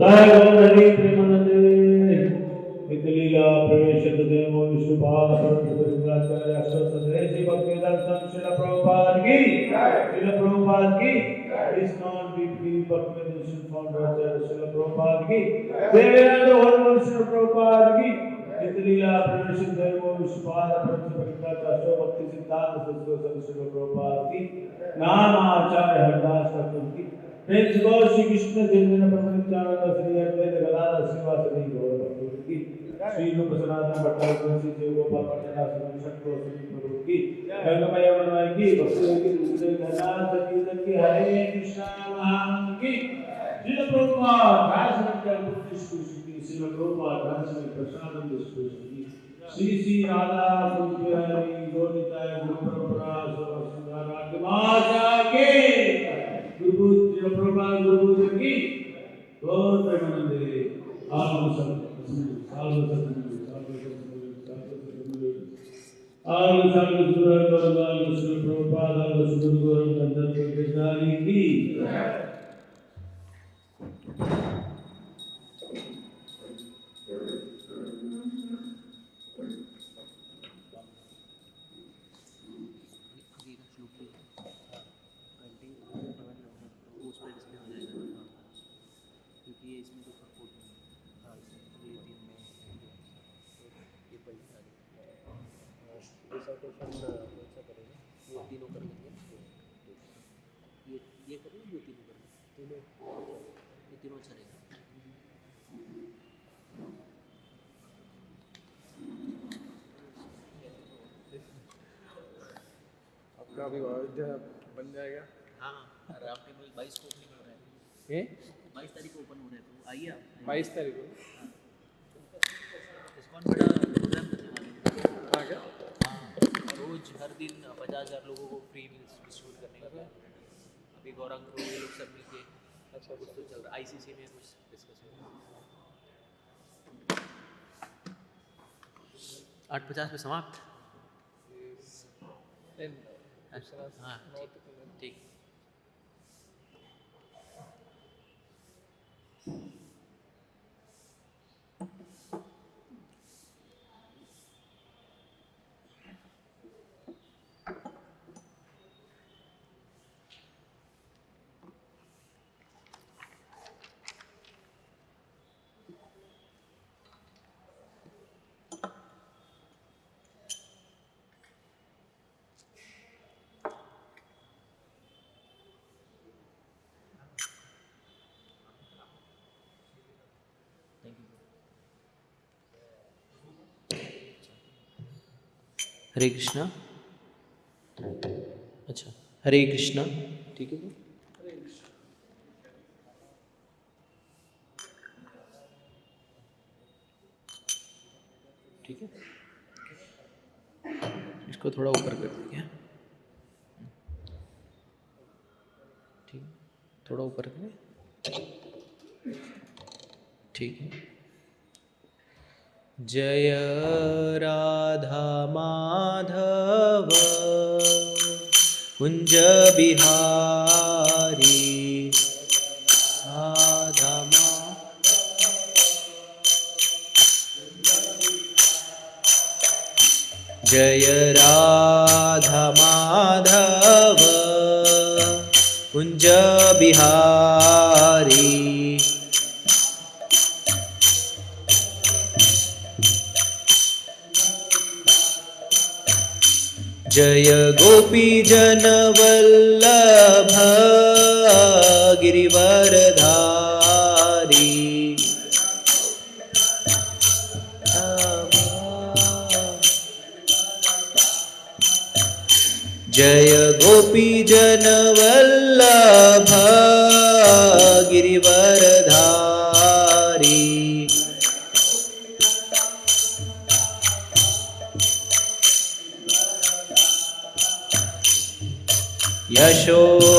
ताय गौरी प्रेमानंदे लीला प्रवेश देव विष्णुपाद परमहंसाचार्य अष्टोत्तर श्री भक्तिवेदांत श्रील प्रभुपाद की श्रील प्रभुपाद की इस non BP Bhaktivedanta founder Srila Prabhupada की देवानंद होल श्रील प्रभुपाद की लीला प्रवेश देव विष्णुपाद परमहंसाचार्य अष्टोत्तर भक्ति सिद्धांत श्रील प्रभुपाद की नाम आचार्य हरदास ठाकुर की प्रेम श्री कृष्ण चैतन्य प्रभु नित्यानंद श्री अद्वैत गदाधर श्रीवासदि गौर भक्तों की श्री रूप सनातन भट्टाचार्य श्री देव गोपाल भट्टाचार्य श्री शंकर श्री प्रभु की गंगामय वनमय की भक्ति की दूसरे गदाधर सतीधर की हरे कृष्णा महामंत्र की श्री प्रभुपाद दास नित्य उपदेश की श्री प्रभुपाद दास में प्रसाद उपदेश की श्री राधा कुंज हरि गोनिताय गुरु परंपरा सुंदर माता के गुरु प्रभुपाद गुरु की गौर प्रेमानंदे आलम की आपका अभी अयोध्या बन जाएगा। हाँ, अरे आपके 22 को ओपनिंग हो रहा है। 22 तारीख को ओपन हो रहा है, तो आइए आप। 22 तारीख को इस्कॉन बड़ा प्रोग्राम करने वाले हैं। हाँ क्या? हाँ, रोज हर दिन 50,000 लोगों को फ्री मील्स डिस्ट्रीब्यूट करने का प्लान। अभी गौरंग को ये लोग सब मिलके अच्छा कुछ तो चल रहा है। ICC में कुछ डिस्कस हो रहा है। 8:50 में समाप्त। हाँ ठीक। हरे कृष्णा। अच्छा, हरे कृष्णा। ठीक है, ठीक है। इसको थोड़ा ऊपर कर देंगे। ठीक, थोड़ा ऊपर करें। ठीक है। जय राधा माधव कुंज बिहारी राधा जय राधा माधव कुंज बिहारी जय गोपी जन वल्लभ गिरिवरधारी जय गोपी जन वल्लभ गिरिवरधारी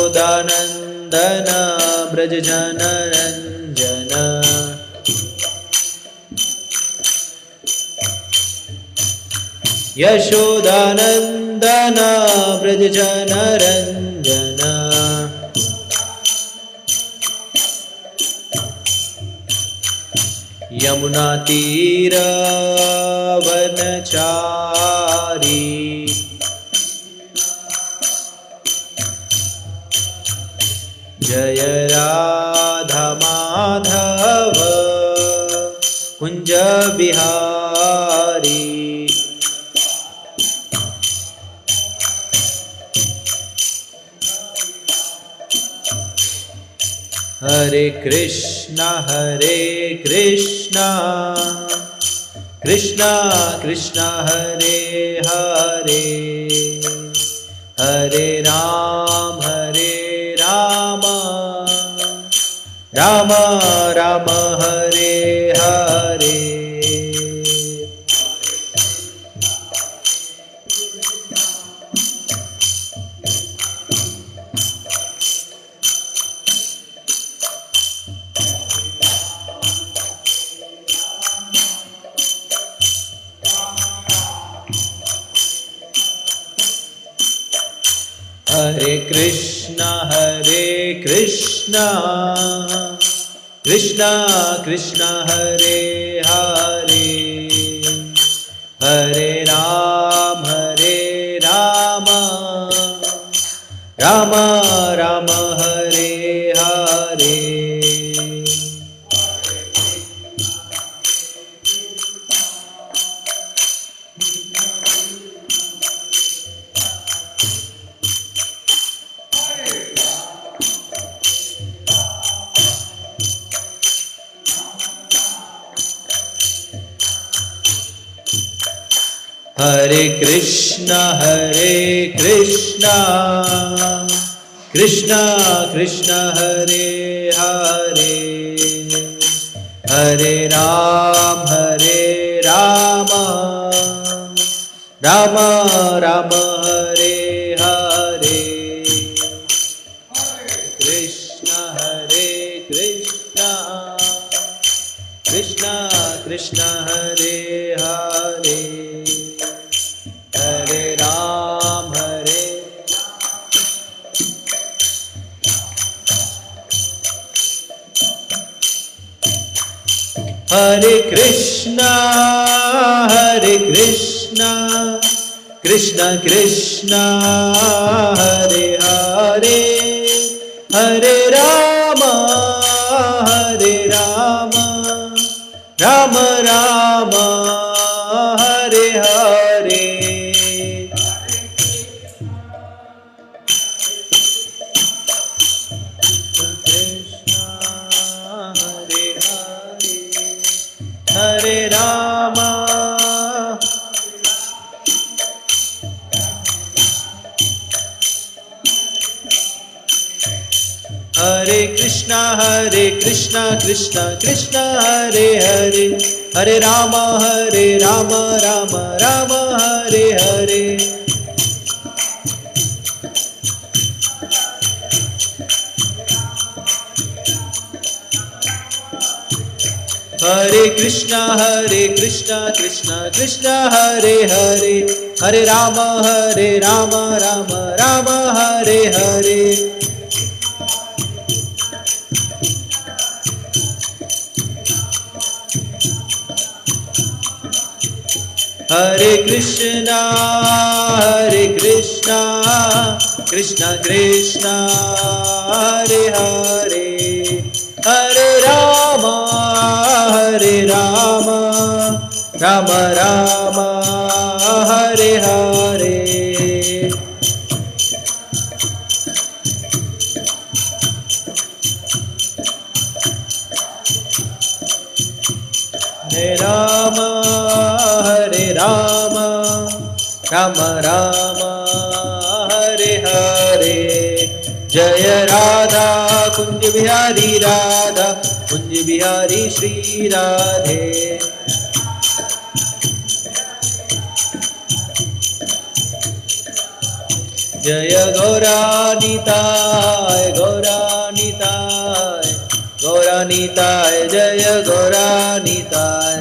यशोदानंदन ब्रज जन रंजन यशोदानंदन ब्रज जन रंजन यमुना तीर वनचारी जय राधा माधव कुंज बिहारी। हरे कृष्णा कृष्णा कृष्णा हरे हरे, हरे राम राम राम हरे हरे। हरे कृष्णा कृष्णा कृष्णा हरे हरे, हरे राम राम राम हरे हरे। हरे कृष्णा कृष्णा कृष्णा हरे हरे, हरे राम राम राम हरे हरे। कृष्णा कृष्णा कृष्णा हरे हरे, हरे राम हरे कृष्णा कृष्णा कृष्णा हरे हरे, हरे राम राम राम हरे हरे। हरे राम हरे कृष्णा कृष्णा कृष्णा हरे हरे, हरे राम राम राम हरे हरे। हरे कृष्णा कृष्णा कृष्णा हरे हरे, हरे राम राम राम हरे हरे। हरे कृष्णा कृष्णा कृष्णा हरे हरे, हरे राम राम राम हरे हरे। हरे राम राम राम हरे हरे। जय राधा कुंज बिहारी राधा कुंज बिहारी श्री राधे। जय गौरानिताय गौरानिताय गौरानिताय जय गौरानिताय।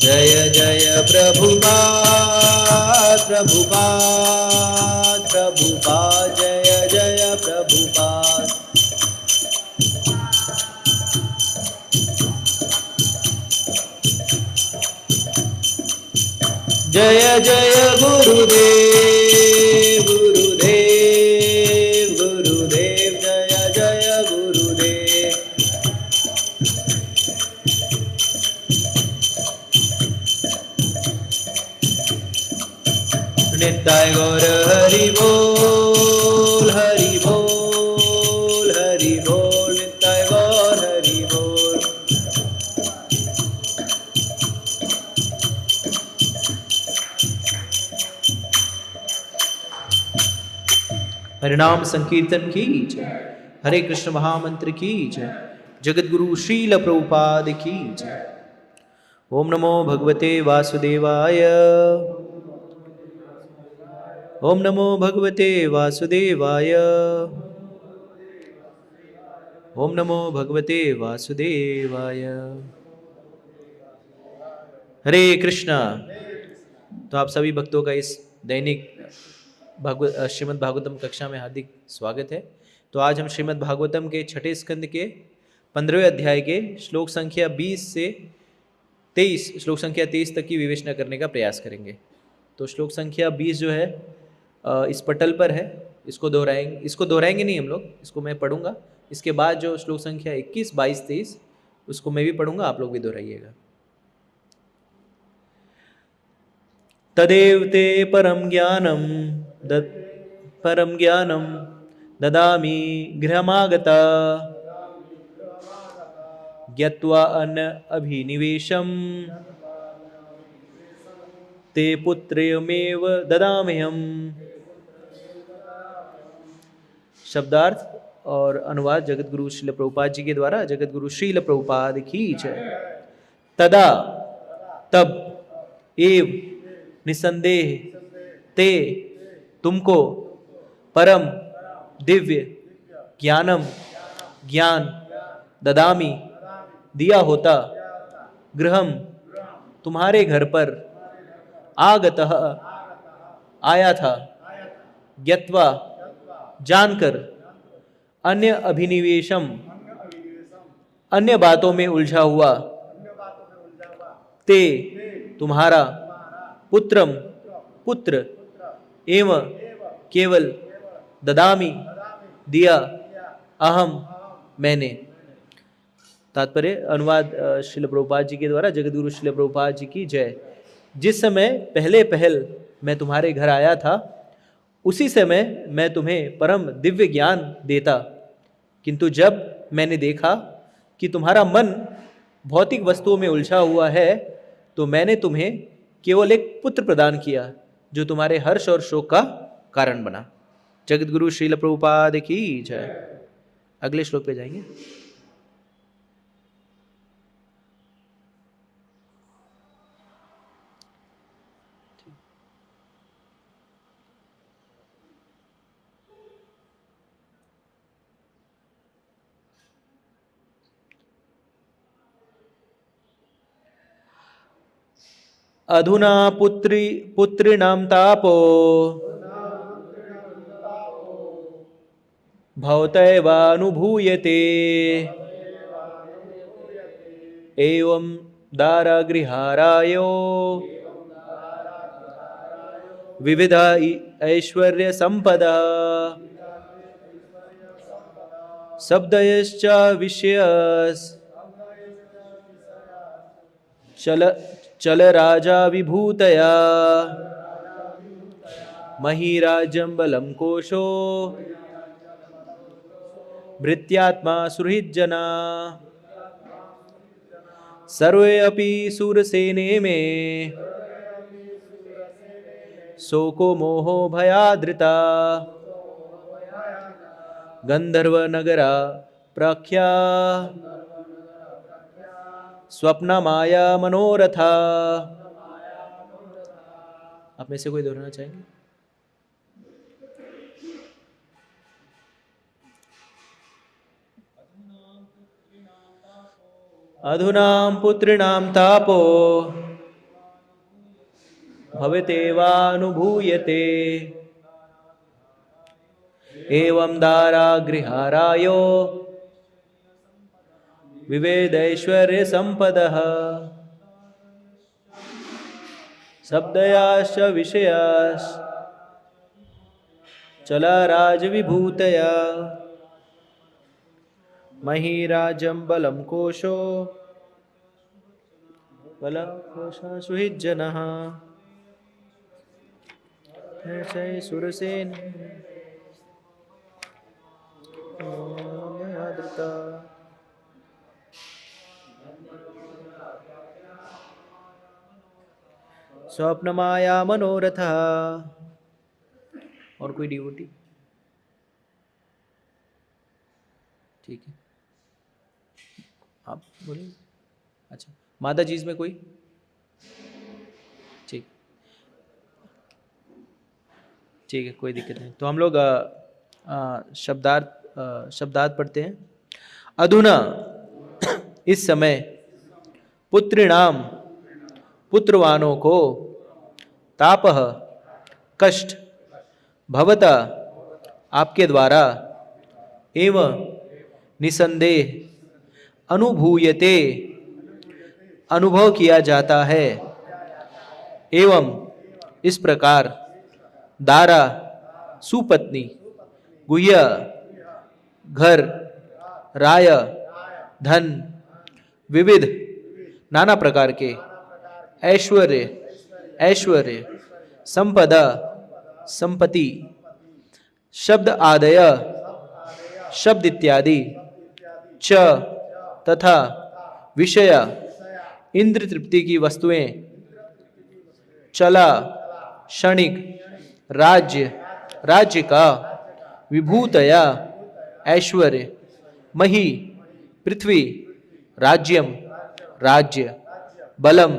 जय जय प्रभुपाद प्रभुपाद प्रभुपाद जय गुरुदेव गुरुदेव गुरुदेव जय जय गुरुदेव। नित्य गौर हरि बोल हरि बोल हरि बोल नित्य गौर हरि बोल। हरिनाम संकीर्तन की जय, हरे कृष्ण महामंत्र की जय, जगत गुरु श्रील प्रभुपाद की जय। ओम नमो भगवते वासुदेवाय, ओम नमो भगवते वासुदेवाय, ओम नमो भगवते वासुदेवाय। हरे कृष्णा। तो आप सभी भक्तों का इस दैनिक श्रीमद् भागवतम कक्षा में हार्दिक स्वागत है। तो आज हम श्रीमद् भागवतम के छठे स्कंद के 15वें अध्याय के श्लोक संख्या 20 से 23 श्लोक संख्या 23 तक की विवेचना करने का प्रयास करेंगे। तो श्लोक संख्या 20 जो है इस पटल पर है, इसको दोहराएंगे नहीं हम लोग, इसको मैं पढ़ूंगा। इसके बाद जो श्लोक संख्या 21, 22, 23 उसको मैं भी पढ़ूंगा, आप लोग भी दोहराइएगा। तदेव ते परम ज्ञानम ददामि गृहमागता ज्ञत्वा अन्न अभिनिवेशम ते पुत्रमेव ददाम्यहम्। शब्दार्थ और अनुवाद जगत गुरु श्रील प्रभुपाद जी के द्वारा। जगत गुरु श्रील प्रभुपाद की जय। तदा तब, एव निसंदेह, ते तुमको, परम दिव्य, ज्ञानम ज्ञान, ददामी दिया होता, गृहम तुम्हारे घर पर, आगतः आया था, ज्ञत्वा जानकर, अन्य अभिनिवेशम अन्य बातों में उलझा हुआ, ते तुम्हारा, पुत्रम पुत्र, एवं केवल, ददामी दिया, अहम मैंने। तात्पर्य अनुवाद श्रील प्रभुपाद जी के द्वारा। जगत गुरु श्रील प्रभुपाद जी की जय। जिस समय पहले पहल मैं तुम्हारे घर आया था, उसी समय मैं तुम्हें परम दिव्य ज्ञान देता, किंतु जब मैंने देखा कि तुम्हारा मन भौतिक वस्तुओं में उलझा हुआ है, तो मैंने तुम्हें केवल एक पुत्र प्रदान किया, जो तुम्हारे हर्ष और शोक का कारण बना। जगत गुरु श्रील प्रभुपाद की जय। अगले श्लोक पे जाएंगे। अधुना पुत्रिणां तापो भवतैवानुभूयते, एवं दारागृहारायो विविधा ऐश्वर्य संपदा शब्दयश्च विषयस् चल राजा विभूतया महीराज्यं बलं कोशो भृत्यात्मा सुहृज्जना सर्वे अपि सूरसेने में शोको मोहो भयादृता गंधर्व नगरा प्रख्या स्वप्न माया मनोरथा। आप में से कोई दोहराना चाहेंगे? अधुनां पुत्रिणां तापो भवतेवानुभूयते, एवं दारागृहारायो विवेदैश्वर्य संपदः शब्दयाश्च विषयाश्च चलाराजविभूतया महिराजं बलं कोशो बलं कोशः सुहृज्जनः ऐसे सुरसेन धृता स्वप्न माया मनोरथ। और कोई डिवोटी? ठीक है, आप बोलिए। अच्छा, माता जी इसमें कोई? ठीक, ठीक है, कोई दिक्कत नहीं। तो हम लोग शब्दार्थ पढ़ते हैं। अधुना इस समय पुत्रिणाम पुत्रवानों को तापह कष्ट भवता आपके द्वारा एवं निसंदेह अनुभूयते अनुभव किया जाता है। एवं इस प्रकार दारा सुपत्नी गुह्य घर राय धन विविध नाना प्रकार के ऐश्वर्य संपदा संपत्ति शब्द आदय शब्द इत्यादि च तथा विषय इंद्र तृप्ति की वस्तुएं चला क्षणिक राज्य का विभूतया ऐश्वर्य मही पृथ्वी राज्यम राज्य बलम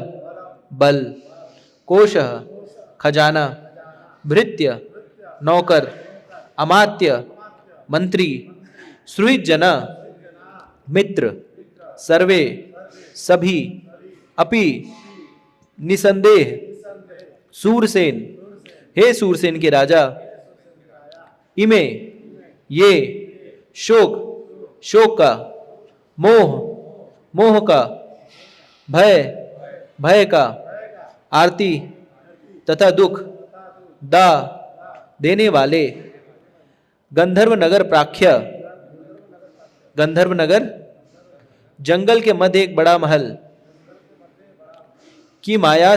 बल कोशः खजाना भृत्य नौकर अमात्य मंत्री सुहृज्जना मित्र सर्वे सभी अपि निसंदेह सूरसेन हे सूरसेन के राजा इमे ये शोक का मोह का भय का आरती तथा दुख दा देने वाले गंधर्व नगर प्राख्य गंधर्व नगर जंगल के मध्य एक बड़ा महल की माया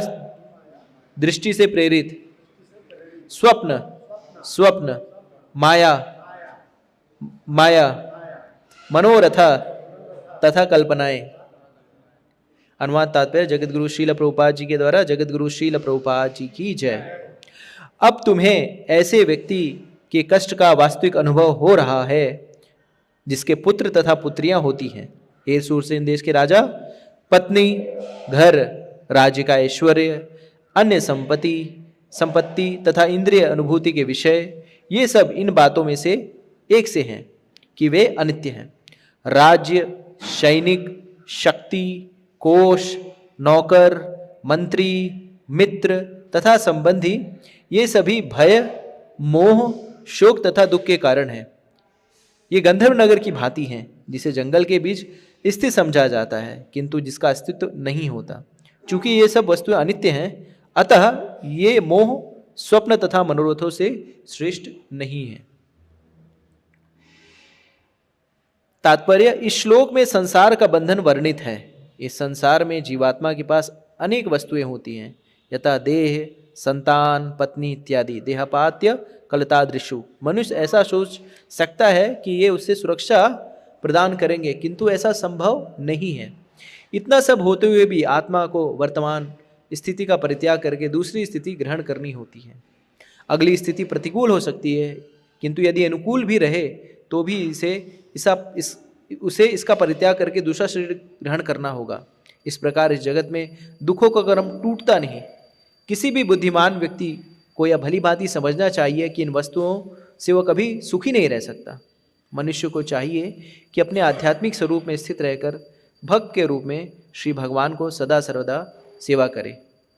दृष्टि से प्रेरित स्वप्न माया मनोरथ तथा कल्पनाएं। अनुवाद तात्पर्य जगतगुरु श्रील प्रभुपाद जी के द्वारा। जगतगुरु श्रील प्रभुपाद जी की जय। अब तुम्हें ऐसे व्यक्ति के कष्ट का वास्तविक अनुभव हो रहा है जिसके पुत्र तथा पुत्रियां होती हैं। हे सूरसेन देश के राजा, पत्नी घर राज्य का ऐश्वर्य अन्य संपत्ति तथा इंद्रिय अनुभूति के विषय ये सब इन बातों में से एक से हैं कि वे अनित्य हैं। राज्य सैनिक शक्ति कोश नौकर मंत्री मित्र तथा संबंधी ये सभी भय मोह शोक तथा दुख के कारण हैं। ये गंधर्व नगर की भांति हैं जिसे जंगल के बीच स्थित समझा जाता है किंतु जिसका अस्तित्व नहीं होता। चूंकि ये सब वस्तुएं अनित्य हैं अतः ये मोह स्वप्न तथा मनोरथों से श्रेष्ठ नहीं है। तात्पर्य, इस श्लोक में संसार का बंधन वर्णित है। इस संसार में जीवात्मा के पास अनेक वस्तुएं होती हैं यथा देह संतान पत्नी इत्यादि। देहापात्य कलतादृशु। मनुष्य ऐसा सोच सकता है कि ये उससे सुरक्षा प्रदान करेंगे किंतु ऐसा संभव नहीं है। इतना सब होते हुए भी आत्मा को वर्तमान स्थिति का परित्याग करके दूसरी स्थिति ग्रहण करनी होती है। अगली स्थिति प्रतिकूल हो सकती है किंतु यदि अनुकूल भी रहे तो भी उसे इसका परित्याग करके दूसरा शरीर ग्रहण करना होगा। इस प्रकार इस जगत में दुखों का क्रम टूटता नहीं। किसी भी बुद्धिमान व्यक्ति को यह भली भांति समझना चाहिए कि इन वस्तुओं से वह कभी सुखी नहीं रह सकता। मनुष्य को चाहिए कि अपने आध्यात्मिक स्वरूप में स्थित रहकर भक्त के रूप में श्री भगवान को सदा सर्वदा सेवा करे।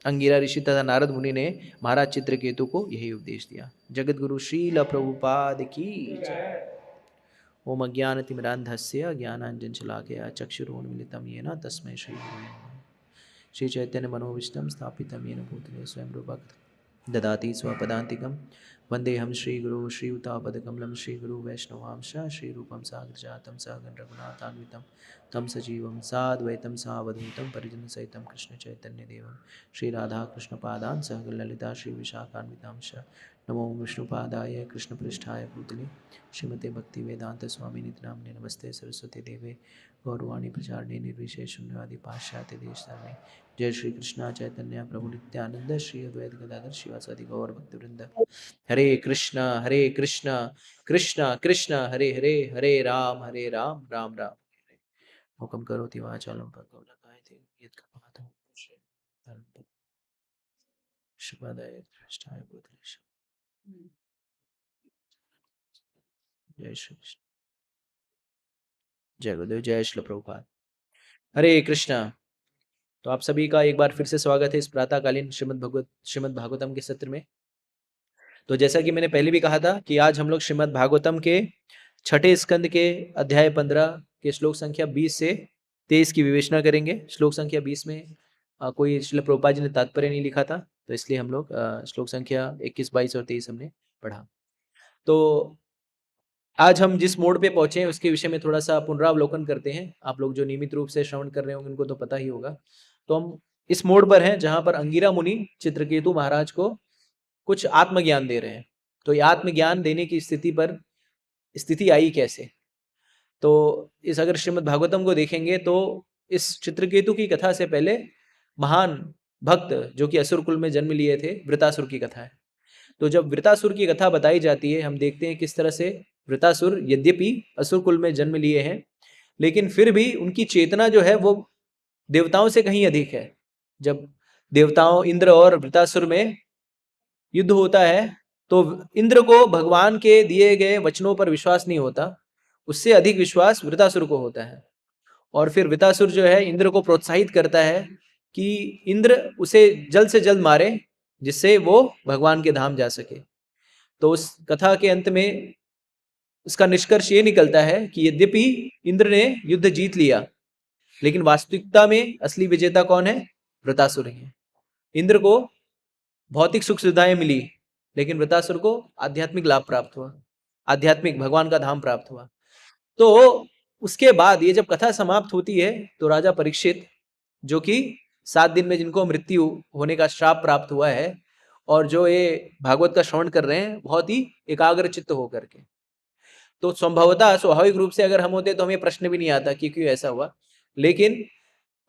अंगिरा ऋषि तथा नारद मुनि ने महाराज चित्रकेतु को यही उपदेश दिया। जगत गुरु श्रील प्रभुपाद की जय। ओम अज्ञानतिमिरान्धस्य ज्ञानाञ्जनशलाकया चक्षुरुन्मीलितं येन तस्मै श्री गुरवे नमः। श्री चैतन्य मनोविष्टम स्थापितम येन भूतले स्वयं रूपा ददाति स्वपदान्तिकं वन्देऽहं श्रीगुरु श्रीयुतापदकमलं श्रीगुरु वैष्णवांश श्रीरूपं साग्रजातं सहगण रघुनाथान्वितं तं सजीवं साद्वैतं सावधूतं परिजनसहितं कृष्णचैतन्यदेवं श्रीराधाकृष्णपादान् सहगणललिता श्रीविशाखान्वितांश नमो विष्णुपादाय कृष्णपृष्ठाय भूतले श्रीमते भक्तिवेदान्तस्वामिनिति नाम्ने नमस्ते सरस्वती देवे गौरवाणी प्रचारिणे निर्विशेष शून्यवादी पाश्चात्य देशतारिणे जय श्री कृष्णा चैतन्य प्रभु नित्यानंद श्री अद्वैत गदाधर शिवासादि गौर भक्तवृंद हरे कृष्णा कृष्णा कृष्णा हरे हरे हरे राम राम राम हरे हुकम करोति वाचालं पकवलकायते यत्कपातं शुभदाय कृष्णाय भूतलेश जय श्री कृष्ण जय गुरुदेव जय श्री प्रभुपाद हरे कृष्णा। तो आप सभी का एक बार फिर से स्वागत है इस प्रातःकालीन श्रीमद् भागवतम के सत्र में। तो जैसा कि मैंने पहले भी कहा था कि आज हम लोग श्रीमद् भागवतम के छठे स्कंद के अध्याय 15 के श्लोक संख्या 20 से 23 की विवेचना करेंगे। श्लोक संख्या 20 में कोई श्रील प्रभुपाद जी ने तात्पर्य नहीं लिखा था, तो इसलिए हम लोग श्लोक संख्या 21, 22 और 23 हमने पढ़ा। तो आज हम जिस मोड पे पहुंचे हैं उसके विषय में थोड़ा सा पुनरावलोकन करते हैं। आप लोग जो नियमित रूप से श्रवण कर रहे होंगे उनको तो पता ही होगा। तो हम इस मोड पर हैं जहां पर अंगिरा मुनि चित्रकेतु महाराज को कुछ आत्मज्ञान दे रहे हैं। तो ये आत्मज्ञान देने की स्थिति आई कैसे? तो इस अगर श्रीमद् भागवतम को देखेंगे तो इस चित्रकेतु की कथा से पहले महान भक्त जो कि असुर कुल में जन्म लिए थे, वृतासुर की कथा है। तो जब वृतासुर की कथा बताई जाती है, हम देखते हैं किस तरह से वृतासुर यद्यपि असुर कुल में जन्म लिए हैं, लेकिन फिर भी उनकी चेतना जो है वो देवताओं से कहीं अधिक है। जब देवताओं इंद्र और वृतासुर में युद्ध होता है तो इंद्र को भगवान के दिए गए वचनों पर विश्वास नहीं होता, उससे अधिक विश्वास वृतासुर को होता है। और फिर वृतासुर जो है इंद्र को प्रोत्साहित करता है कि इंद्र उसे जल्द से जल्द मारे जिससे वो भगवान के धाम जा सके। तो उस कथा के अंत में उसका निष्कर्ष ये निकलता है कि यद्यपि इंद्र ने युद्ध जीत लिया, लेकिन वास्तविकता में असली विजेता कौन है? वृतासुर है। इंद्र को भौतिक सुख सुविधाएं मिली, लेकिन वृतासुर को आध्यात्मिक लाभ प्राप्त हुआ, आध्यात्मिक भगवान का धाम प्राप्त हुआ। तो उसके बाद ये जब कथा समाप्त होती है तो राजा परीक्षित, जो कि 7 दिन में जिनको मृत्यु होने का श्राप प्राप्त हुआ है और जो ये भागवत का श्रवण कर रहे हैं बहुत ही एकाग्र चित्त होकर के, तो संभवतः स्वाभाविक रूप से अगर हम होते तो हमें प्रश्न भी नहीं आता कि क्यों ऐसा हुआ। लेकिन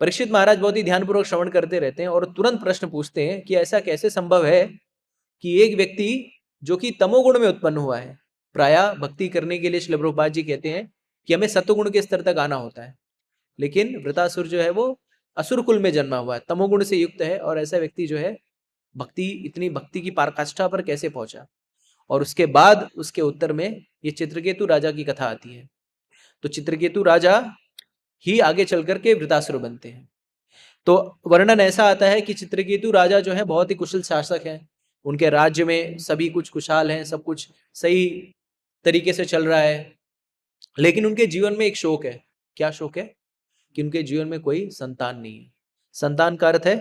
परीक्षित महाराज बहुत ही ध्यानपूर्वक श्रवण करते रहते हैं और तुरंत प्रश्न पूछते हैं कि ऐसा कैसे संभव है कि एक व्यक्ति जो कि तमोगुण में उत्पन्न हुआ है, प्रायः भक्ति करने के लिए श्रील प्रभुपाद जी कहते हैं कि हमें सत्वगुण के स्तर तक आना होता है, लेकिन वृतासुर जो है वो असुर कुल में जन्मा हुआ है, तमोगुण से युक्त है, और ऐसा व्यक्ति जो है इतनी भक्ति की पराकाष्ठा पर कैसे पहुंचा? और उसके बाद उसके उत्तर में ये चित्रकेतु राजा की कथा आती है। तो चित्रकेतु राजा ही आगे चल करके वृतासुर बनते हैं। तो वर्णन ऐसा आता है कि चित्रकेतु राजा जो है बहुत ही कुशल शासक है, उनके राज्य में सभी कुछ खुशहाल है, सब कुछ सही तरीके से चल रहा है, लेकिन उनके जीवन में एक शोक है। क्या शोक है? कि उनके जीवन में कोई संतान नहीं है। संतान का अर्थ है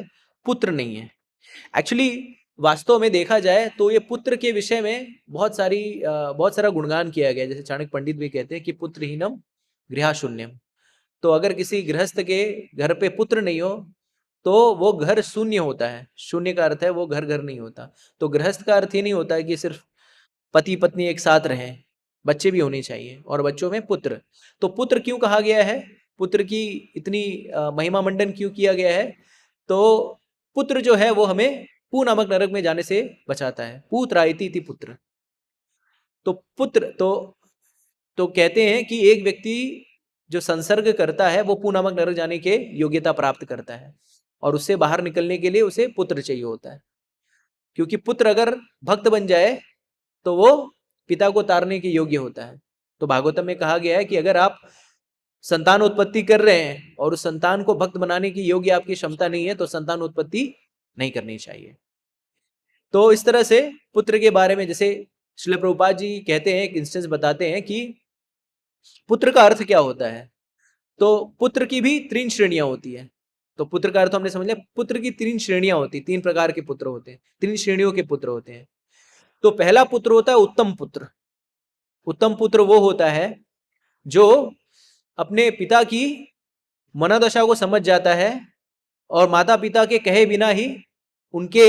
पुत्र नहीं है। एक्चुअली वास्तव में देखा जाए तो ये पुत्र के विषय में बहुत सारा गुणगान किया गया। जैसे चाणक्य पंडित भी कहते हैं कि पुत्रहीनम गृहशून्यम। तो अगर किसी गृहस्थ के घर पे पुत्र नहीं हो तो वो घर शून्य होता है। शून्य का अर्थ है वो घर नहीं होता। तो गृहस्थ का अर्थ ही नहीं होता है कि सिर्फ पति पत्नी एक साथ रहें, बच्चे भी होने चाहिए, और बच्चों में पुत्र। तो पुत्र क्यों कहा गया है? पुत्र की इतनी महिमा मंडन क्यों किया गया है? तो पुत्र जो है वो हमें पू नामक नरक में जाने से बचाता है। पुत्रायति थी पुत्र। तो पुत्र तो कहते हैं कि एक व्यक्ति जो संसर्ग करता है वो पू नामक नरक जाने के योग्यता प्राप्त करता है, और उससे बाहर निकलने के लिए उसे पुत्र चाहिए होता है। क्योंकि पुत्र अगर भक्त बन जाए तो वो पिता को तारने के योग्य होता है। तो भागवतम में कहा गया है कि अगर आप संतान उत्पत्ति कर रहे हैं और उस संतान को भक्त बनाने की योग्य आपकी क्षमता नहीं है तो संतान उत्पत्ति नहीं करनी चाहिए। तो इस तरह से पुत्र के बारे में जैसे श्रील प्रभुपाद जी कहते हैं, एक इंस्टेंस बताते हैं कि पुत्र का अर्थ क्या होता है। तो पुत्र की भी 3 श्रेणियां होती है। तो पुत्र का अर्थ हमने समझ लिया। पुत्र की 3 श्रेणियां होती, 3 प्रकार के पुत्र होते हैं, 3 श्रेणियों के पुत्र होते हैं। तो पहला पुत्र होता है उत्तम पुत्र। उत्तम पुत्र वो होता है जो अपने पिता की मनोदशा को समझ जाता है और माता पिता के कहे बिना ही उनके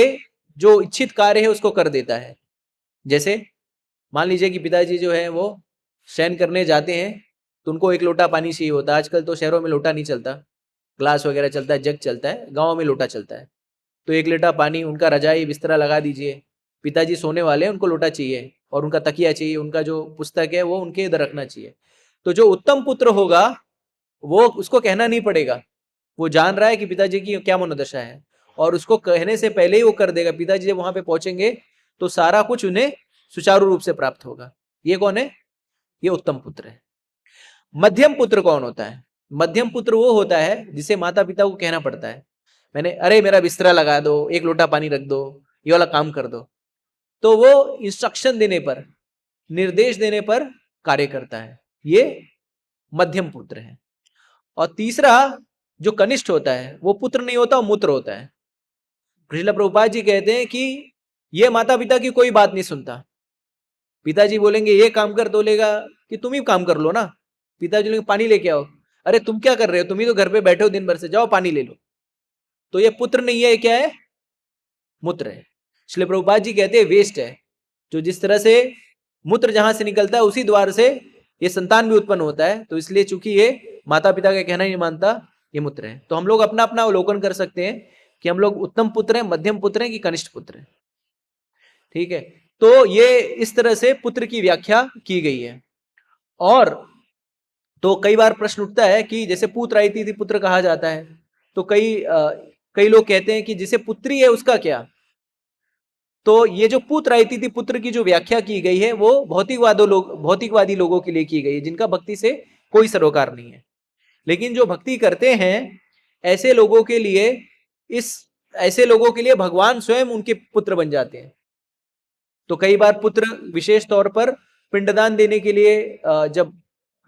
जो इच्छित कार्य है उसको कर देता है। जैसे मान लीजिए कि पिताजी जो है वो शयन करने जाते हैं तो उनको एक लोटा पानी चाहिए होता है। आजकल तो शहरों में लोटा नहीं चलता, ग्लास वगैरह चलता है, जग चलता है, गाँव में लोटा चलता है। तो 1 लोटा पानी, उनका रजाई बिस्तरा लगा दीजिए। पिताजी सोने वाले हैं, उनको लोटा चाहिए और उनका तकिया चाहिए, उनका जो पुस्तक है वो उनके इधर रखना चाहिए। तो जो उत्तम पुत्र होगा वो उसको कहना नहीं पड़ेगा, वो जान रहा है कि पिताजी की क्या मनोदशा है और उसको कहने से पहले ही वो कर देगा। पिताजी जब वहां पे पहुंचेंगे तो सारा कुछ उन्हें सुचारू रूप से प्राप्त होगा। ये कौन है? ये उत्तम पुत्र है। मध्यम पुत्र कौन होता है? मध्यम पुत्र वो होता है जिसे माता पिता को कहना पड़ता है, मैंने अरे मेरा बिस्तरा लगा दो, 1 लोटा पानी रख दो, ये वाला काम कर दो। तो वो इंस्ट्रक्शन देने पर, निर्देश देने पर कार्य करता है, ये मध्यम पुत्र है। और तीसरा जो कनिष्ठ होता है वो पुत्र नहीं होता, मूत्र होता है। श्रील प्रभुपाद जी कहते हैं कि ये माता पिता की कोई बात नहीं सुनता। पिताजी बोलेंगे ये काम कर, तो बोलेगा कि तुम ही काम कर लो ना। पिताजी बोलेंगे पानी लेके आओ, अरे तुम क्या कर रहे हो, तुम ही तो घर पे बैठे हो दिन भर से, जाओ पानी ले लो। तो ये पुत्र नहीं है, क्या है? मूत्र है। श्रील प्रभुपाद जी कहते हैं वेस्ट है। जो जिस तरह से मूत्र जहां से निकलता है उसी द्वार से ये संतान भी उत्पन्न होता है। तो इसलिए चूंकि ये माता पिता का कहना ही नहीं मानता, ये मूत्र है। तो हम लोग अपना अपना अवलोकन कर सकते हैं कि हम लोग उत्तम पुत्र हैं, मध्यम पुत्र हैं कि कनिष्ठ पुत्र हैं। ठीक है, तो ये इस तरह से पुत्र की व्याख्या की गई है। और तो कई बार प्रश्न उठता है कि जैसे पुत्र आई थी पुत्र कहा जाता है, तो कई लोग कहते हैं कि जिसे पुत्री है उसका क्या। तो ये जो पुत्र आई थी पुत्र की जो व्याख्या की गई है वो भौतिकवादी लोगों के लिए की गई है, जिनका भक्ति से कोई सरोकार नहीं है। लेकिन जो भक्ति करते हैं ऐसे लोगों के लिए भगवान स्वयं उनके पुत्र बन जाते हैं। तो कई बार पुत्र विशेष तौर पर पिंडदान देने के लिए जब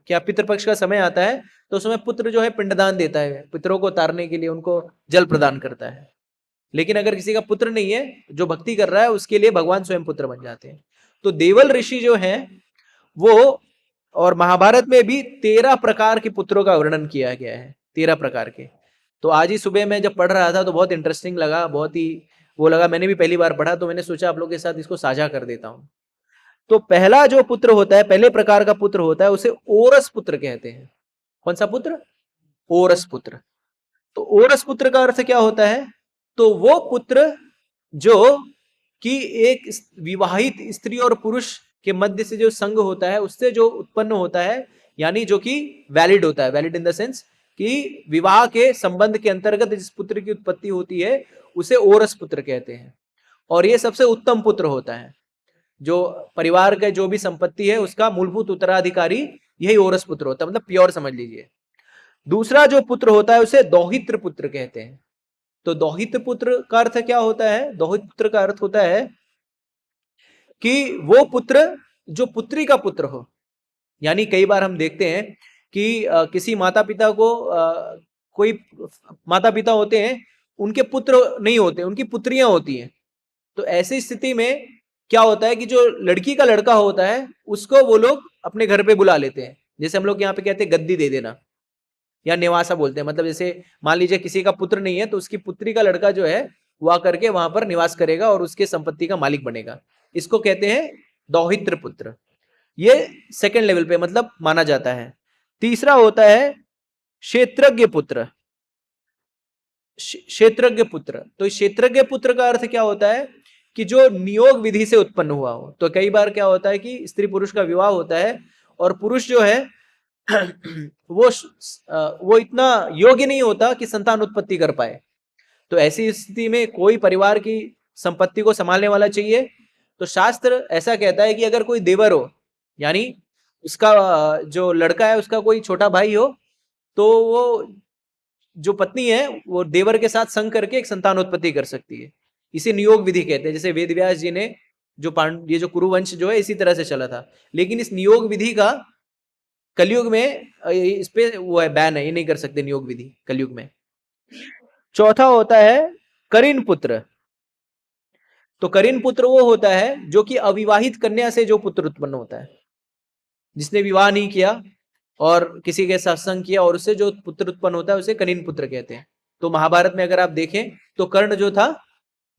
क्या पितृपक्ष का समय आता है तो उस समय पुत्र जो है पिंडदान देता है, पितरों को उतारने के लिए उनको जल प्रदान करता है। लेकिन अगर किसी का पुत्र नहीं है, जो भक्ति कर रहा है, उसके लिए भगवान स्वयं पुत्र बन जाते हैं। तो देवल ऋषि जो हैं वो, और महाभारत में भी 13 प्रकार के पुत्रों का वर्णन किया गया है, 13 प्रकार के। तो आज ही सुबह मैं जब पढ़ रहा था तो बहुत इंटरेस्टिंग लगा, बहुत ही वो लगा, मैंने भी पहली बार पढ़ा, तो मैंने सोचा आप लोगों के साथ इसको साझा कर देता हूं। तो पहला जो पुत्र होता है, पहले प्रकार का पुत्र होता है, उसे ओरस पुत्र कहते हैं। कौन सा पुत्र? ओरस पुत्र। तो ओरस पुत्र का अर्थ क्या होता है? तो वो पुत्र जो कि एक विवाहित स्त्री और पुरुष के मध्य से जो संग होता है उससे जो उत्पन्न होता है, यानी जो कि वैलिड होता है। वैलिड इन द सेंस कि विवाह के संबंध के अंतर्गत जिस पुत्र की उत्पत्ति होती है उसे ओरस पुत्र कहते हैं। और ये सबसे उत्तम पुत्र होता है। जो परिवार का जो भी संपत्ति है उसका मूलभूत उत्तराधिकारी यही ओरस पुत्र होता है, मतलब प्योर समझ लीजिए। दूसरा जो पुत्र होता है उसे दौहित्र पुत्र कहते हैं। तो दौहित्र पुत्र का अर्थ क्या होता है? दौहित्र पुत्र का अर्थ होता है कि वो पुत्र जो पुत्री का पुत्र हो। यानी कई बार हम देखते हैं कि किसी माता पिता को कोई माता पिता होते हैं, उनके पुत्र नहीं होते, उनकी पुत्रियां होती हैं। तो ऐसी स्थिति में क्या होता है कि जो लड़की का लड़का होता है उसको वो लोग अपने घर पे बुला लेते हैं। जैसे हम लोग यहाँ पे कहते हैं गद्दी दे देना, या निवासा बोलते हैं। मतलब जैसे मान लीजिए किसी का पुत्र नहीं है तो उसकी पुत्री का लड़का जो है वो आकर के वहां पर निवास करेगा और उसके संपत्ति का मालिक बनेगा। इसको कहते हैं दौहित्र पुत्र। ये सेकंड लेवल पे मतलब माना जाता है। तीसरा होता है क्षेत्रज्ञ पुत्र। क्षेत्रज्ञ पुत्र, तो क्षेत्रज्ञ पुत्र का अर्थ क्या होता है कि जो नियोग विधि से उत्पन्न हुआ हो। तो कई बार क्या होता है कि स्त्री पुरुष का विवाह होता है और पुरुष जो है वो इतना योग्य नहीं होता कि संतान उत्पत्ति कर पाए। तो ऐसी स्थिति में कोई परिवार की संपत्ति को संभालने वाला चाहिए। तो शास्त्र ऐसा कहता है कि अगर कोई देवर हो, यानी उसका जो लड़का है उसका कोई छोटा भाई हो, तो वो जो पत्नी है वो देवर के साथ संग करके एक संतान उत्पत्ति कर सकती है। इसे नियोग विधि कहते हैं। जैसे वेद व्यास जी ने ये जो कुरुवंश जो है इसी तरह से चला था। लेकिन इस नियोग विधि का कलयुग में इस पे वो है बैन है, ये नहीं कर सकते नियोग विधि कलयुग में। चौथा होता है करीन पुत्र। तो करीन पुत्र वो होता है जो कि अविवाहित कन्या से जो पुत्र उत्पन्न होता है, जिसने विवाह नहीं किया और किसी के सत्संग किया और उससे जो पुत्र उत्पन्न होता है उसे कनीन पुत्र कहते हैं। तो महाभारत में अगर आप देखें तो कर्ण जो था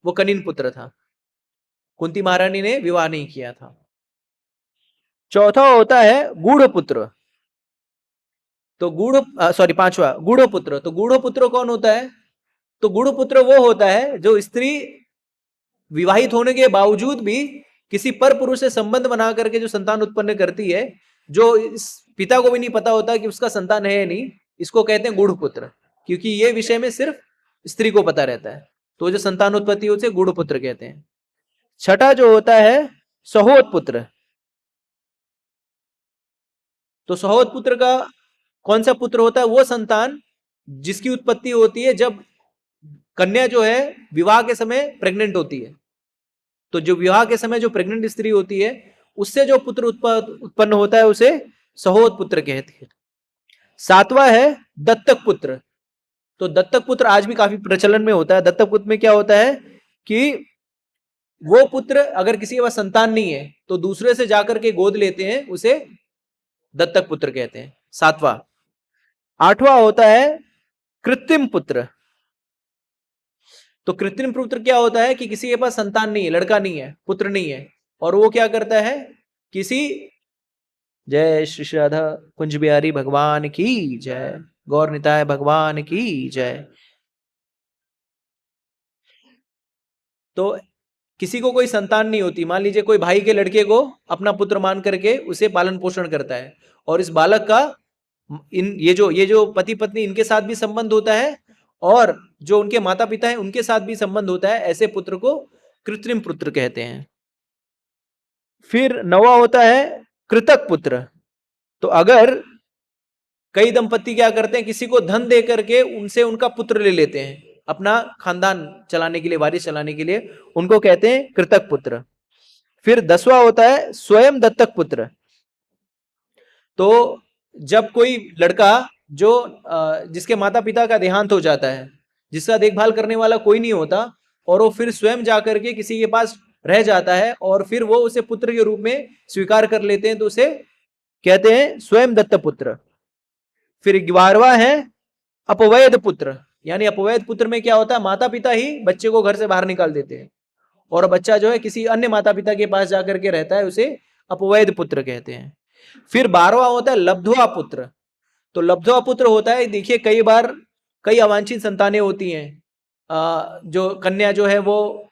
वो कनीन पुत्र था, कुंती महारानी ने विवाह नहीं किया था। चौथा होता है गूढ़ पुत्र। तो पांचवा गूढ़ पुत्र। तो गूढ़ पुत्र कौन होता है? तो गूढ़ पुत्र वो होता है जो स्त्री विवाहित होने के बावजूद भी किसी पर पुरुष से संबंध बना करके जो संतान उत्पन्न करती है, जो इस पिता को भी नहीं पता होता कि उसका संतान है या नहीं, इसको कहते हैं गूढ़ पुत्र, क्योंकि ये विषय में सिर्फ स्त्री को पता रहता है। तो जो संतान उत्पत्ति उसे गूढ़ पुत्र कहते हैं। छठा जो होता है सहोत पुत्र। तो सहोत पुत्र का कौन सा पुत्र होता है? वो संतान जिसकी उत्पत्ति होती है जब कन्या जो है विवाह के समय प्रेग्नेंट होती है। तो जो विवाह के समय जो प्रेग्नेंट स्त्री होती है उससे जो पुत्र उत्पन्न होता है उसे सहोत पुत्र कहते हैं। सातवां है दत्तक पुत्र। तो दत्तक पुत्र आज भी काफी प्रचलन में होता है। दत्तक पुत्र में क्या होता है कि वो पुत्र अगर किसी के पास संतान नहीं है तो दूसरे से जाकर के गोद लेते हैं, उसे दत्तक पुत्र कहते हैं। सातवां। आठवां होता है कृत्रिम पुत्र। तो कृत्रिम पुत्र क्या होता है कि किसी के पास संतान नहीं है, लड़का नहीं है, पुत्र नहीं है, और वो क्या करता है किसी, जय श्री राधा कुंज बिहारी भगवान की जय, गौर निताय भगवान की जय। तो किसी को कोई संतान नहीं होती, मान लीजिए कोई भाई के लड़के को अपना पुत्र मान करके उसे पालन पोषण करता है, और इस बालक का ये जो पति पत्नी इनके साथ भी संबंध होता है और जो उनके माता पिता हैं उनके साथ भी संबंध होता है, ऐसे पुत्र को कृत्रिम पुत्र कहते हैं। फिर नवा होता है कृतक पुत्र। तो अगर कई दंपति क्या करते हैं, किसी को धन दे करके उनसे उनका पुत्र ले लेते हैं अपना खानदान चलाने के लिए, वारिस चलाने के लिए, उनको कहते हैं कृतक पुत्र। फिर 10वां होता है स्वयं दत्तक पुत्र। तो जब कोई लड़का जो जिसके माता पिता का देहांत हो जाता है, जिसका देखभाल करने वाला कोई नहीं होता, और वो फिर स्वयं जाकर के किसी के पास रह जाता है और फिर वो उसे पुत्र के रूप में स्वीकार कर लेते हैं, तो उसे कहते हैं स्वयं दत्त पुत्र। फिर 11वां है अपवैध पुत्र। यानी अपवैध पुत्र में क्या होता है, माता पिता ही बच्चे को घर से बाहर निकाल देते हैं और बच्चा जो है किसी अन्य माता पिता के पास जाकर के रहता है, उसे अपवैध पुत्र कहते हैं। फिर 12वां होता है लब्धवा पुत्र। तो लब्धवा पुत्र होता है, देखिए कई बार कई अवांछित संतानें होती हैं, जो कन्या जो है वो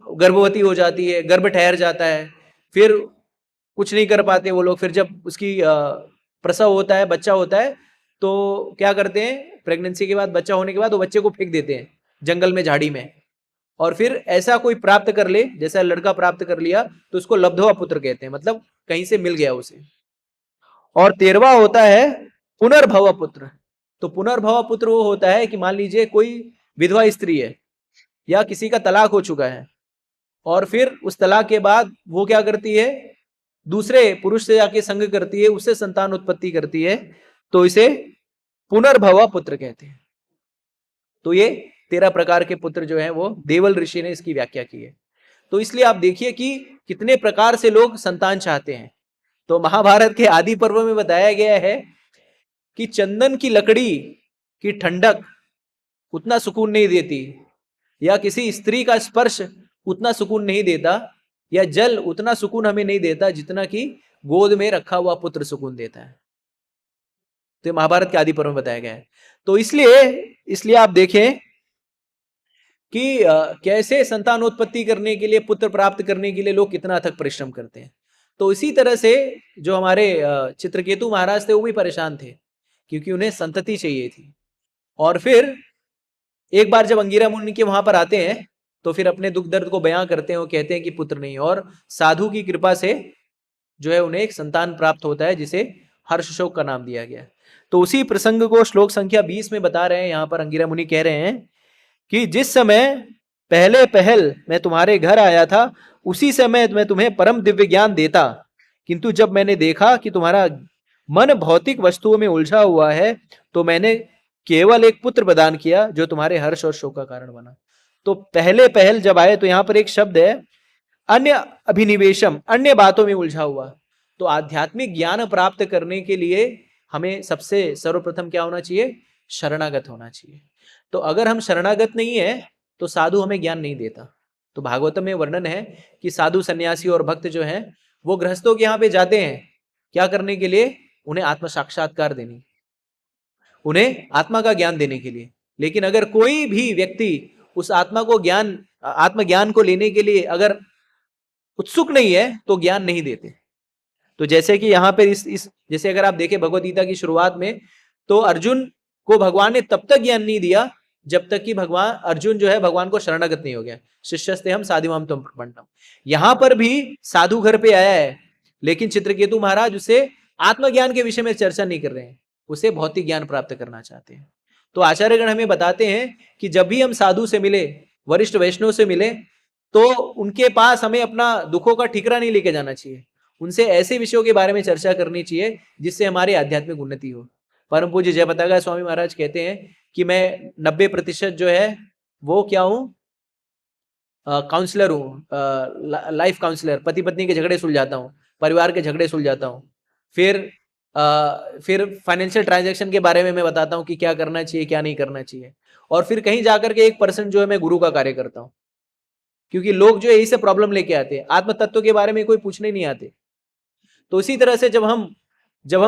गर्भवती हो जाती है, गर्भ ठहर जाता है, फिर कुछ नहीं कर पाते वो लोग। फिर जब उसकी प्रसव होता है, बच्चा होता है, तो क्या करते हैं, प्रेगनेंसी के बाद, बच्चा होने के बाद वो बच्चे को फेंक देते हैं जंगल में, झाड़ी में, और फिर ऐसा कोई प्राप्त कर ले, जैसा लड़का प्राप्त कर लिया, तो उसको लब्धवा पुत्र कहते हैं, मतलब कहीं से मिल गया उसे। और 13वां होता है पुनर्भव पुत्र। तो पुनर्भव पुत्र वो होता है कि मान लीजिए कोई विधवा स्त्री है या किसी का तलाक हो चुका है, और फिर उस तलाक के बाद वो क्या करती है, दूसरे पुरुष से जाके संग करती है, उससे संतान उत्पत्ति करती है, तो इसे पुनर्भव पुत्र कहते हैं। तो ये 13 प्रकार के पुत्र जो है वो देवल ऋषि ने इसकी व्याख्या की है। तो इसलिए आप देखिए कि कितने प्रकार से लोग संतान चाहते हैं। तो महाभारत के आदि पर्व में बताया गया है कि चंदन की लकड़ी की ठंडक उतना सुकून नहीं देती, या किसी स्त्री का स्पर्श उतना सुकून नहीं देता, या जल उतना सुकून हमें नहीं देता जितना कि गोद में रखा हुआ पुत्र सुकून देता है। तो महाभारत के आदि पर्व में बताया गया है। तो इसलिए आप देखें कि कैसे संतानोत्पत्ति करने के लिए, पुत्र प्राप्त करने के लिए लोग कितना अथक परिश्रम करते हैं। तो इसी तरह से जो हमारे चित्रकेतु महाराज थे वो भी परेशान थे, क्योंकि उन्हें संतति चाहिए थी। और फिर एक बार जब अंगिरा मुनि के वहां पर आते हैं तो फिर अपने दुख दर्द को बयां करते हैं, वो कहते हैं कि पुत्र नहीं, और साधु की कृपा से जो है उन्हें एक संतान प्राप्त होता है जिसे हर्षशोक का नाम दिया गया। तो उसी प्रसंग को श्लोक संख्या 20 में बता रहे हैं। यहाँ पर अंगिरा मुनि कह रहे हैं कि जिस समय पहल मैं तुम्हारे घर आया था, उसी समय मैं तुम्हें परम दिव्य ज्ञान देता, किंतु जब मैंने देखा कि तुम्हारा मन भौतिक वस्तुओं में उलझा हुआ है, तो मैंने केवल एक पुत्र प्रदान किया जो तुम्हारे हर्ष और शोक का कारण बना। तो पहले पहल जब आए तो यहां पर एक शब्द है अन्य अभिनिवेशम, अन्य बातों में उलझा हुआ। तो आध्यात्मिक ज्ञान प्राप्त करने के लिए हमें सबसे सर्वप्रथम क्या होना चाहिए? शरणागत होना चाहिए। तो अगर हम शरणागत नहीं है तो साधु हमें ज्ञान नहीं देता। तो भागवतम में वर्णन है कि साधु सन्यासी और भक्त जो हैं वो गृहस्थों के यहाँ पे जाते हैं क्या करने के लिए? उन्हें आत्म साक्षात्कार देने, उन्हें आत्मा का ज्ञान देने के लिए। लेकिन अगर कोई भी व्यक्ति उस आत्मा को ज्ञान, आत्मज्ञान को लेने के लिए अगर उत्सुक नहीं है तो ज्ञान नहीं देते। तो जैसे कि यहाँ पे इस जैसे अगर आप देखें भगवद गीता की शुरुआत में, तो अर्जुन को भगवान ने तब तक ज्ञान नहीं दिया जब तक कि भगवान अर्जुन जो है भगवान को शरणागत नहीं हो गया। शिष्यस्ते हम साधिमाम त्वं प्रपन्नम। यहां पर भी साधु घर पे आया है, लेकिन चित्रकेतु महाराज उसे आत्मज्ञान के विषय में चर्चा नहीं कर रहे हैं, उसे भौतिक ज्ञान प्राप्त करना चाहते हैं। तो आचार्यगण हमें बताते हैं कि जब भी हम साधु से मिले, वरिष्ठ वैष्णव से मिले, तो उनके पास हमें अपना दुखों का ठिकरा नहीं लेके जाना चाहिए। उनसे ऐसे विषयों के बारे में चर्चा करनी चाहिए जिससे हमारी आध्यात्मिक उन्नति हो। परम पूज्य जय पताका स्वामी महाराज कहते हैं कि मैं 90% जो है वो क्या हूं? काउंसलर हूं, लाइफ काउंसलर। पति पत्नी के झगड़े सुलझाता हूं, परिवार के झगड़े सुलझाता हूं। फिर फाइनेंशियल ट्रांजैक्शन के बारे में मैं बताता हूं कि क्या करना चाहिए क्या नहीं करना चाहिए। और फिर कहीं जाकर के 1% जो है मैं गुरु का कार्य करता हूं, क्योंकि लोग जो है यही से प्रॉब्लम लेके आते हैं, आत्म तत्व के बारे में कोई पूछने नहीं आते। तो इसी तरह से जब हम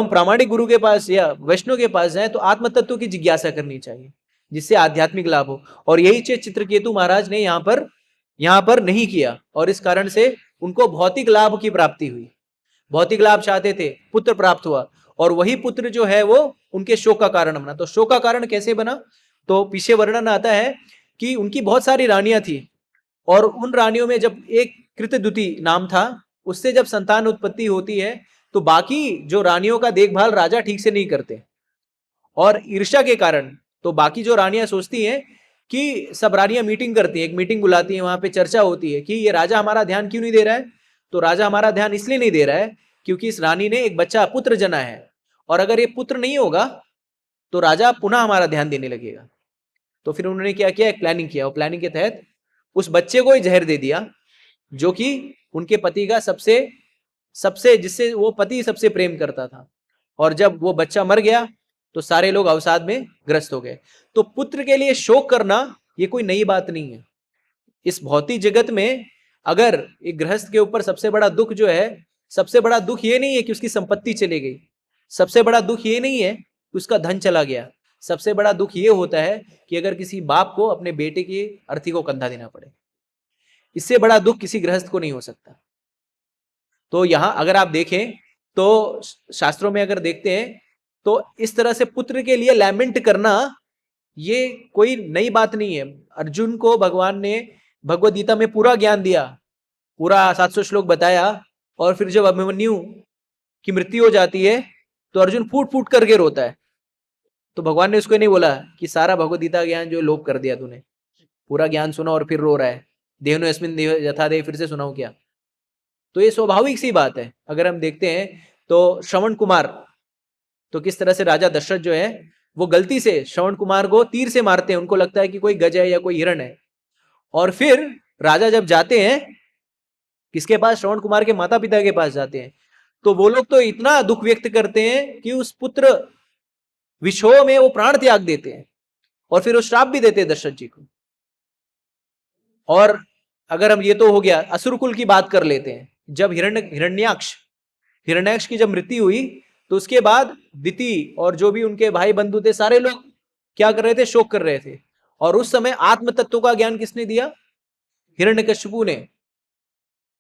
प्रामाणिक गुरु के पास या वैष्णव के पास जाएं तो आत्म तत्व की जिज्ञासा करनी चाहिए जिससे आध्यात्मिक लाभ हो। और यही चीज चित्रकेतु महाराज ने यहाँ पर नहीं किया, और इस कारण से उनको भौतिक लाभ की प्राप्ति हुई। भौतिक लाभ चाहते थे, पुत्र प्राप्त हुआ, और वही पुत्र जो है वो उनके शोक का कारण बना। तो शोक का कारण कैसे बना? तो पीछे वर्णन आता है कि उनकी बहुत सारी रानियां थी, और उन रानियों में जब एक कृतद्युति नाम था, उससे जब संतान उत्पत्ति होती है तो बाकी जो रानियों का देखभाल राजा ठीक से नहीं करते, और ईर्ष्या के कारण तो बाकी जो रानियां सोचती हैं कि सब रानियां मीटिंग करती हैं, एक मीटिंग बुलाती हैं, वहां पे चर्चा होती है कि ये राजा हमारा ध्यान क्यों नहीं दे रहा है। तो राजा हमारा ध्यान इसलिए नहीं दे रहा है क्योंकि इस रानी ने एक बच्चा पुत्र जना है, और अगर ये पुत्र नहीं होगा तो राजा पुनः हमारा ध्यान देने लगेगा। तो फिर उन्होंने क्या किया? एक प्लानिंग किया, और प्लानिंग के तहत उस बच्चे को ही जहर दे दिया जो कि उनके पति का सबसे जिससे वो पति सबसे प्रेम करता था। और जब वो बच्चा मर गया तो सारे लोग अवसाद में ग्रस्त हो गए। तो पुत्र के लिए शोक करना ये कोई नई बात नहीं है। इस भौतिक जगत में अगर एक गृहस्थ के ऊपर सबसे बड़ा दुख जो है, सबसे बड़ा दुख ये नहीं है कि उसकी संपत्ति चली गई, सबसे बड़ा दुख ये नहीं है कि उसका धन चला गया, सबसे बड़ा दुख ये होता है कि अगर किसी बाप को अपने बेटे की अर्थी को कंधा देना पड़े। इससे बड़ा दुख किसी गृहस्थ को नहीं हो सकता। तो यहां अगर आप देखें तो शास्त्रों में अगर देखते हैं तो इस तरह से पुत्र के लिए लैमेंट करना ये कोई नई बात नहीं है। अर्जुन को भगवान ने भगवद गीता में पूरा ज्ञान दिया, पूरा 700 श्लोक बताया, और फिर जब अभिमन्यु की मृत्यु हो जाती है तो अर्जुन फूट फूट करके रोता है। तो भगवान ने उसको नहीं बोला कि सारा भगवद गीता ज्ञान जो लोप कर दिया तूने, पूरा ज्ञान सुना और फिर रो रहा है, देहनो अस्मिन् यथा देह, फिर से सुनाऊं क्या? तो ये स्वाभाविक सी बात है। अगर हम देखते हैं तो श्रवण कुमार, तो किस तरह से राजा दशरथ जो है वो गलती से श्रवण कुमार को तीर से मारते हैं, उनको लगता है कि कोई गज है या कोई हिरण है। और फिर राजा जब जाते हैं किसके पास? श्रवण कुमार के माता पिता के पास जाते हैं, तो वो लोग तो इतना दुख व्यक्त करते हैं कि उस पुत्र विषोह में वो प्राण त्याग देते हैं, और फिर वो श्राप भी देते हैं दशरथ जी को। और अगर हम, ये तो हो गया, असुर कुल की बात कर लेते हैं। जब हिरण्याक्ष की जब मृत्यु हुई तो उसके बाद दिति और जो भी उनके भाई बंधु थे सारे लोग क्या कर रहे थे? शोक कर रहे थे। और उस समय आत्म तत्व का ज्ञान किसने दिया? हिरण्यकश्यपु ने।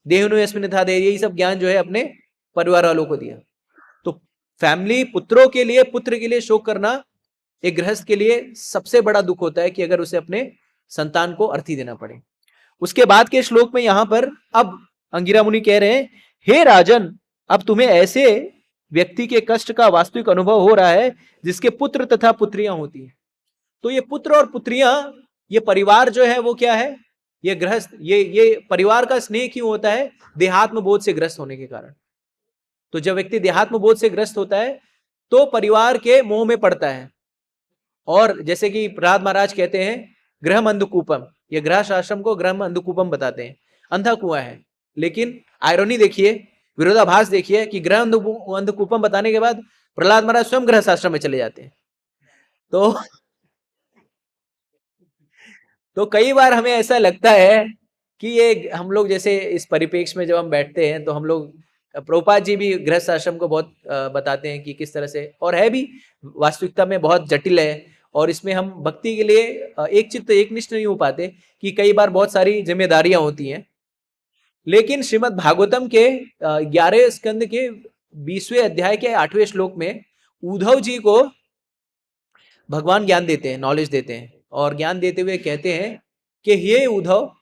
देहनु यस्मिन् यथा देह, यही सब ज्ञान जो है अपने परिवार वालों को दिया। तो फैमिली, पुत्रों के लिए, पुत्र के लिए शोक करना एक गृहस्थ के लिए सबसे बड़ा दुख होता है कि अगर उसे अपने संतान को अर्थी देना पड़े। उसके बाद के श्लोक में यहां पर अब अंगिरा मुनि कह रहे हैं, हे राजन, अब तुम्हें ऐसे व्यक्ति के कष्ट का वास्तविक अनुभव हो रहा है जिसके पुत्र तथा पुत्रियां होती हैं। तो ये पुत्र और पुत्रियां, ये परिवार जो है वो क्या है? ये गृहस्थ, ये परिवार का स्नेह क्यों होता है? देहात्म बोध से ग्रस्त होने के कारण। तो जब व्यक्ति देहात्म बोध से ग्रस्त होता है तो परिवार के मोह में पड़ता है, और जैसे कि प्रहलाद महाराज कहते हैं गृहम अंधकूपम, ये गृहस्थ आश्रम को गृहम अंधकूपम बताते हैं, अंधा कुआं है। लेकिन आयरोनी देखिए, विरोधाभास देखिए कि गृह अंधकूपम बताने के बाद प्रहलाद महाराज स्वयं गृहस्थ आश्रम में चले जाते हैं। तो कई बार हमें ऐसा लगता है कि ये हम लोग जैसे इस परिप्रेक्ष्य में जब हम बैठते हैं तो हम लोग, प्रभुपाद जी भी गृहस्थ आश्रम को बहुत बताते हैं कि किस तरह से, और है भी वास्तविकता में बहुत जटिल है, और इसमें हम भक्ति के लिए एक चित्त एक निष्ठ नहीं हो पाते कि कई बार बहुत सारी जिम्मेदारियां होती हैं। लेकिन श्रीमद् भागवतम के 11 स्कंद के 20वें अध्याय के 8वें श्लोक में उद्धव जी को भगवान ज्ञान देते हैं, नॉलेज देते हैं, और ज्ञान देते हुए कहते हैं कि हे उद्धव,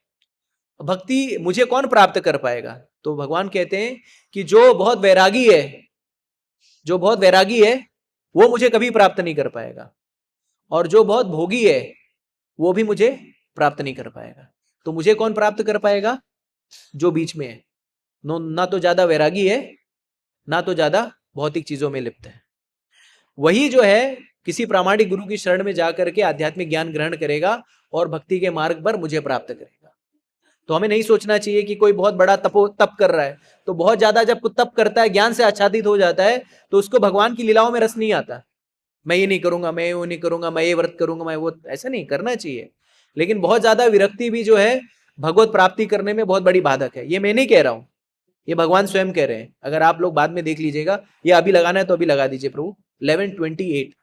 भक्ति मुझे कौन प्राप्त कर पाएगा? तो भगवान कहते हैं कि जो बहुत वैरागी है, जो बहुत वैरागी है वो मुझे कभी प्राप्त नहीं कर पाएगा, और जो बहुत भोगी है वो भी मुझे प्राप्त नहीं कर पाएगा। तो मुझे कौन प्राप्त कर पाएगा? जो बीच में है, ना तो ज्यादा वैरागी है, ना तो ज्यादा भौतिक चीजों में लिप्त है। वही जो है किसी प्रामाणिक गुरु की शरण में जाकर के आध्यात्मिक ज्ञान ग्रहण करेगा और भक्ति के मार्ग पर मुझे प्राप्त करेगा। तो हमें नहीं सोचना चाहिए कि कोई बहुत बड़ा तप कर रहा है तो बहुत ज्यादा जब कोई तप करता है, ज्ञान से आच्छादित हो जाता है, तो उसको भगवान की लीलाओं में रस नहीं आता। मैं ये नहीं करूंगा, मैं वो नहीं करूंगा, मैं ये व्रत करूंगा, मैं वो, ऐसा नहीं करना चाहिए। लेकिन बहुत ज्यादा विरक्ति भी जो है भगवत प्राप्ति करने में बहुत बड़ी बाधक है। ये मैं नहीं कह रहा हूं, ये भगवान स्वयं कह रहे हैं। अगर आप लोग बाद में देख लीजिएगा, ये अभी लगाना है तो अभी लगा दीजिए प्रभु 11:28।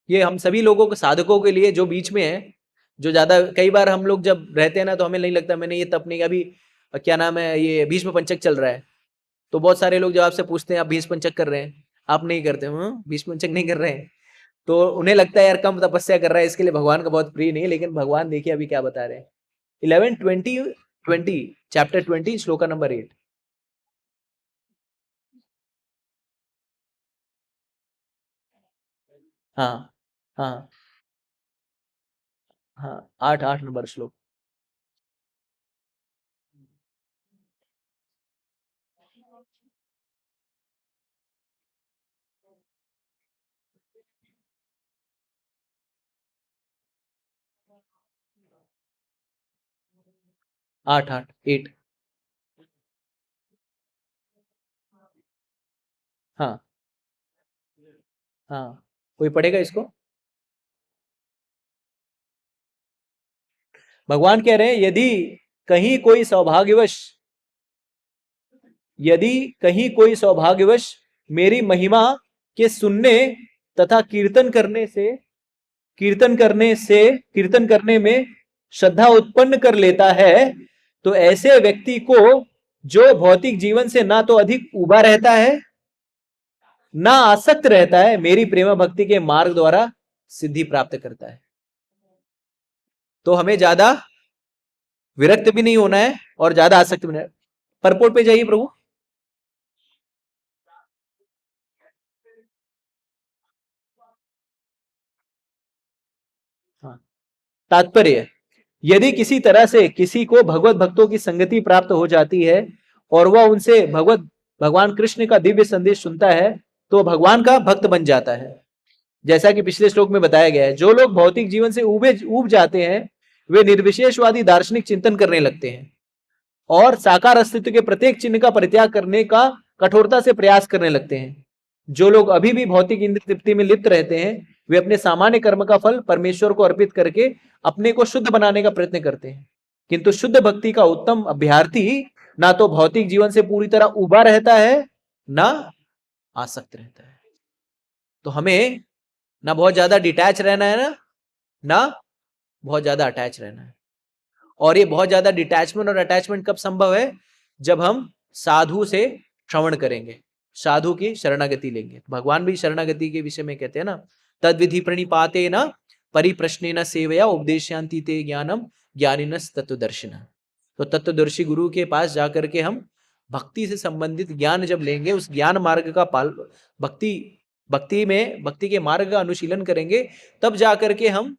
ये हम सभी लोगों को, साधकों के लिए जो बीच में है, जो ज्यादा, कई बार हम लोग जब रहते हैं ना तो हमें नहीं लगता मैंने ये तप नहीं, अभी क्या नाम है, ये भीष्म पंचक चल रहा है, तो बहुत सारे लोग जब आपसे पूछते हैं आप भीष्म पंचक कर रहे हैं, आप नहीं करते, भीष्म पंचक नहीं कर रहे हैं, तो उन्हें लगता है यार कम तपस्या कर रहा है, इसके लिए भगवान का बहुत प्रिय नहीं है। लेकिन भगवान देखिए अभी क्या बता रहे हैं, 11:20 चैप्टर 20 श्लोका नंबर 8। हाँ हाँ हाँ, 8 नंबर श्लोक। 8 हाँ हाँ, कोई पढ़ेगा इसको? भगवान कह रहे हैं कहीं कोई सौभाग्यवश यदि कहीं कोई सौभाग्यवश मेरी महिमा के सुनने तथा कीर्तन करने में श्रद्धा उत्पन्न कर लेता है, तो ऐसे व्यक्ति को, जो भौतिक जीवन से ना तो अधिक उबा रहता है, ना आसक्त रहता है, मेरी प्रेम भक्ति के मार्ग द्वारा सिद्धि प्राप्त करता है। तो हमें ज्यादा विरक्त भी नहीं होना है और ज्यादा आसक्त भी नहीं। परपोर्ट पे जाइए प्रभु। हाँ, तात्पर्य, यदि किसी तरह से किसी को भगवत भक्तों की संगति प्राप्त हो जाती है और वह उनसे भगवान कृष्ण का दिव्य संदेश सुनता है, तो भगवान का भक्त बन जाता है। जैसा कि पिछले श्लोक में बताया गया है, जो लोग भौतिक जीवन से ऊब जाते हैं वे निर्विशेषवादी दार्शनिक चिंतन करने लगते हैं और साकार अस्तित्व के प्रत्येक चिन्ह का परित्याग करने का कठोरता से प्रयास करने लगते हैं। जो लोग अभी भी भौतिक इंद्र तृप्ति में लिप्त रहते हैं, वे अपने सामान्य कर्म का फल परमेश्वर को अर्पित करके अपने को शुद्ध बनाने का प्रयत्न करते हैं। किंतु शुद्ध भक्ति का उत्तम अभ्यर्थी ना तो भौतिक जीवन से पूरी तरह उबा रहता है, ना आसक्त रहता है। तो हमें ना बहुत ज्यादा डिटैच रहना है, ना बहुत ज्यादा अटैच रहना है। और ये बहुत ज्यादा डिटैचमेंट और अटैचमेंट कब संभव है? जब हम साधु से श्रवण करेंगे, साधु की शरणागति लेंगे। भगवान भी शरणागति के विषय में कहते हैं ना, तद विधि प्रणिपाते न परिप्रश्ने न सेवया उपदेशांति ते ज्ञानम ज्ञानिनस तत्वदर्शिना। तो तत्वदर्शी गुरु के पास जाकर के हम भक्ति से संबंधित ज्ञान जब लेंगे, उस ज्ञान मार्ग का पाल भक्ति के मार्ग का अनुशीलन करेंगे, तब जाकर के हम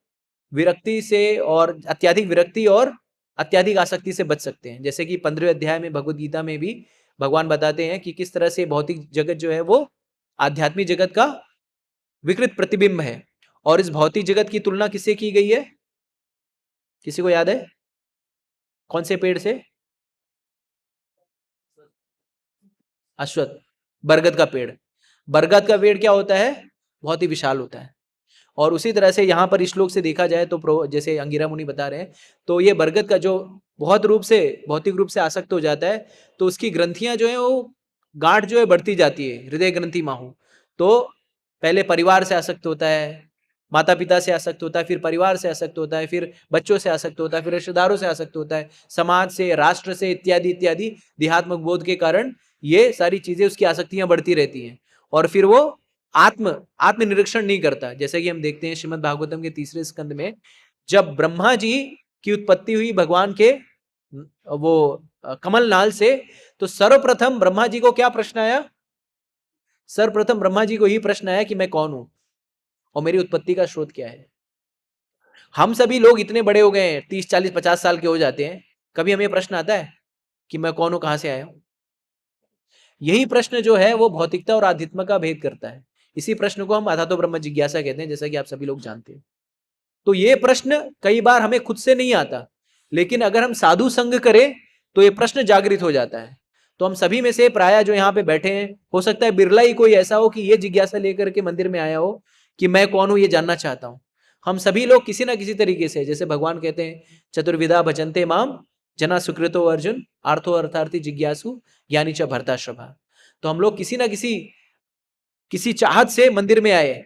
विरक्ति से और अत्याधिक विरक्ति और अत्याधिक आसक्ति से बच सकते हैं। जैसे कि 15वें अध्याय में भगवद गीता में भी भगवान बताते हैं कि किस तरह से भौतिक जगत जो है वो आध्यात्मिक जगत का विकृत प्रतिबिंब है। और इस भौतिक जगत की तुलना किससे की गई है? किसी को याद है? कौन से पेड़ से? अश्वत्थ, बरगद का पेड़। बरगद का पेड़ क्या होता है? बहुत ही विशाल होता है। और उसी तरह से यहाँ पर इस श्लोक से देखा जाए तो जैसे अंगिरा मुनि बता रहे हैं, तो ये बरगद का जो बहुत भौतिक रूप से आसक्त हो जाता है, तो उसकी ग्रंथियां जो है वो गांठ जो है बढ़ती जाती है, हृदय ग्रंथि माहू। तो पहले परिवार से आसक्त होता है, माता पिता से आसक्त होता है, फिर परिवार से आसक्त होता है, फिर बच्चों से आसक्त होता है, फिर रिश्तेदारों से आसक्त होता है, समाज से, राष्ट्र से, इत्यादि इत्यादि। देहात्मक बोध के कारण ये सारी चीजें, उसकी आसक्तियां बढ़ती रहती हैं। और फिर वो आत्मनिरीक्षण नहीं करता। जैसे कि हम देखते हैं श्रीमद् भागवतम के 3रे स्कंद में, जब ब्रह्मा जी की उत्पत्ति हुई भगवान के वो कमल नाल से, तो सर्वप्रथम ब्रह्मा जी को क्या प्रश्न आया? सर्वप्रथम ब्रह्मा जी को ही प्रश्न आया कि मैं कौन हूं और मेरी उत्पत्ति का स्रोत क्या है। हम सभी लोग इतने बड़े हो गए हैं, 30, 40, 50 साल के हो जाते हैं, कभी हमें प्रश्न आता है कि मैं कौन हूं, कहां से आया हूं? यही प्रश्न जो है वो भौतिकता और आध्यात्म का भेद करता है। इसी प्रश्न को हम अथातो ब्रह्म जिज्ञासा कहते हैं, जैसा कि आप सभी लोग जानते हैं। तो ये प्रश्न कई बार हमें खुद से नहीं आता, लेकिन अगर हम साधु संग करें तो ये प्रश्न जागृत हो जाता है। तो हम सभी में से प्राय जो यहाँ पे बैठे हैं, हो सकता है बिरला ही कोई ऐसा हो कि ये जिज्ञासा लेकर के मंदिर में आया हो कि मैं कौन हूं, ये जानना चाहता हूं। हम सभी लोग किसी ना किसी तरीके से, जैसे भगवान कहते हैं चतुर्विधा भजन्ते माम जना सुकृतो अर्जुन आर्थो अर्थार्थी जिज्ञासु ज्ञानी च भरताश्रभा। तो हम लोग किसी ना किसी चाहत से मंदिर में आए।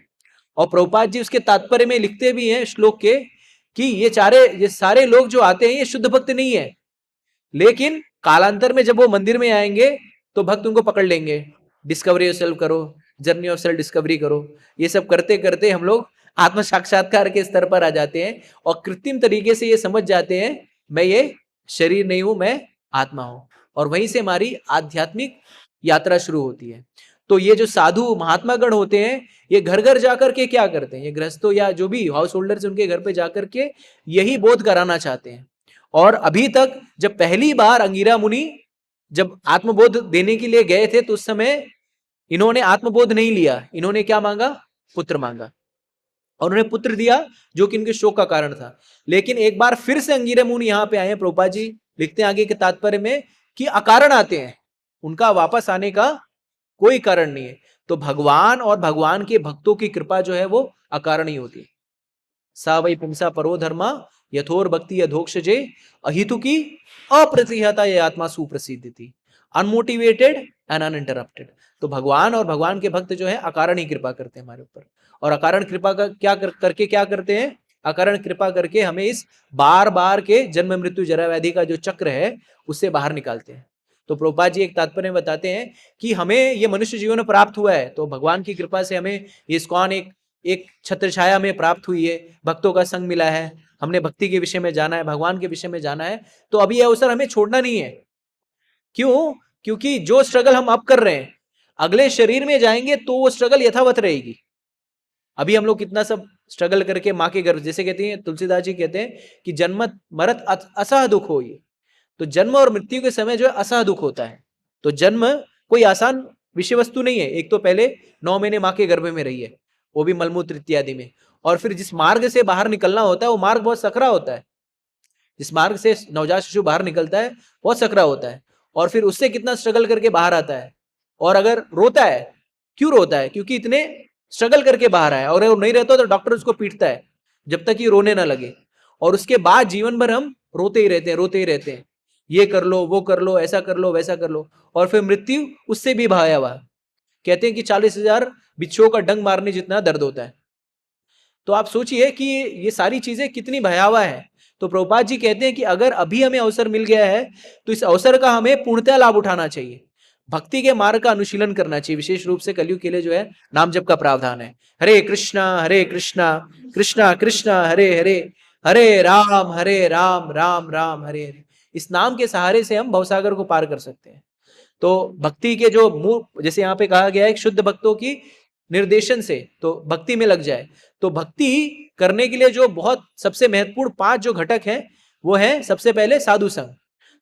और प्रभुपाद जी उसके तात्पर्य में लिखते भी हैं श्लोक के कि ये सारे लोग जो आते हैं ये शुद्ध भक्त नहीं है, लेकिन कालांतर में जब वो मंदिर में आएंगे तो भक्त उनको पकड़ लेंगे। डिस्कवरी ऑफ सेल्फ करो, जर्नी ऑफ सेल्फ डिस्कवरी करो, ये सब करते करते हम लोग आत्म साक्षात्कार के स्तर पर आ जाते हैं और कृत्रिम तरीके से ये समझ जाते हैं मैं ये शरीर नहीं हूं, मैं आत्मा हूं। और वहीं से हमारी आध्यात्मिक यात्रा शुरू होती है। तो ये जो साधु महात्मा गण होते हैं, ये घर घर जाकर के क्या करते हैं? ये गृहस्थों या जो भी हाउस होल्डर्स उनके घर पे जाकर के यही बोध कराना चाहते हैं। और अभी तक जब पहली बार अंगिरा मुनि जब आत्मबोध देने के लिए गए थे, तो उस समय इन्होंने आत्मबोध नहीं लिया। इन्होंने क्या मांगा? पुत्र मांगा, और उन्हें पुत्र दिया जो कि इनके शोक का कारण था। लेकिन एक बार फिर से अंगिरा मुनि यहाँ पे आए। प्रभुपाद जी लिखते हैं आगे के तात्पर्य में कि अकारण आते हैं, उनका वापस आने का कोई कारण नहीं है। तो भगवान और भगवान के भक्तों की कृपा जो है वो अकारण ही होती है। सा वै पुंसा परो धर्मा यथोर भक्ति यथोक्षजे अहितु की अप्रतिहता ये आत्मा सुप्रसिद्ध थी, अनमोटिवेटेड एंड अनइंटरप्टेड। तो भगवान और भगवान के भक्त जो है अकारण ही कृपा करते हैं हमारे ऊपर। और अकारण कृपा का करके क्या करते हैं? अकारण कृपा करके हमें इस बार बार के जन्म मृत्यु जरा व्याधि का जो चक्र है उससे बाहर निकालते हैं। तो प्रभुपाद जी एक तात्पर्य में बताते हैं कि हमें ये मनुष्य जीवन प्राप्त हुआ है, तो भगवान की कृपा से हमें ये इस्कॉन एक छत्र छाया में प्राप्त हुई है, भक्तों का संग मिला है, हमने भक्ति के विषय में जाना है, भगवान के विषय में जाना है। तो अभी यह अवसर हमें छोड़ना नहीं है। क्यों? क्योंकि जो स्ट्रगल हम अब कर रहे हैं, अगले शरीर में जाएंगे तो वो स्ट्रगल यथावत रहेगी। अभी हम लोग कितना सब स्ट्रगल करके माँ के गर्भ, जैसे कहते हैं तुलसीदास जी कहते हैं कि जन्मत मरत असह दुख हो। ये तो जन्म और मृत्यु के समय जो है असह दुख होता है। तो जन्म कोई आसान विषय वस्तु नहीं है। एक तो पहले 9 महीने माँ के गर्भ में रही है, वो भी मलमूत्र इत्यादि में, और फिर जिस मार्ग से बाहर निकलना होता है वो मार्ग बहुत सकरा होता है। जिस मार्ग से नवजात शिशु बाहर निकलता है बहुत सकरा होता है, और फिर उससे कितना स्ट्रगल करके बाहर आता है। और अगर रोता है, क्यों रोता है? क्योंकि इतने स्ट्रगल करके बाहर आया, और अगर नहीं रहता तो डॉक्टर उसको पीटता है जब तक ये रोने ना लगे। और उसके बाद जीवन भर हम रोते ही रहते हैं, ये कर लो, वो कर लो, ऐसा कर लो, वैसा कर लो। और फिर मृत्यु उससे भी भयावह। कहते हैं कि 40,000 बिच्छुओं का डंक मारने जितना दर्द होता है। तो आप सोचिए कि ये सारी चीजें कितनी भयावह है। तो प्रभुपाद जी कहते हैं कि अगर अभी हमें अवसर मिल गया है तो इस अवसर का हमें पूर्णतः लाभ उठाना चाहिए, भक्ति के मार्ग का अनुशीलन करना चाहिए। विशेष रूप से कलयुग के लिए जो है नाम जप का प्रावधान है। हरे कृष्णा कृष्णा कृष्णा हरे हरे, हरे राम राम राम हरे हरे। इस नाम के सहारे से हम भवसागर को पार कर सकते हैं। तो भक्ति के जो मूल, जैसे यहाँ पे कहा गया है शुद्ध भक्तों की निर्देशन से तो भक्ति में लग जाए। तो भक्ति करने के लिए जो बहुत सबसे महत्वपूर्ण 5 जो घटक हैं वो है सबसे पहले साधु संग।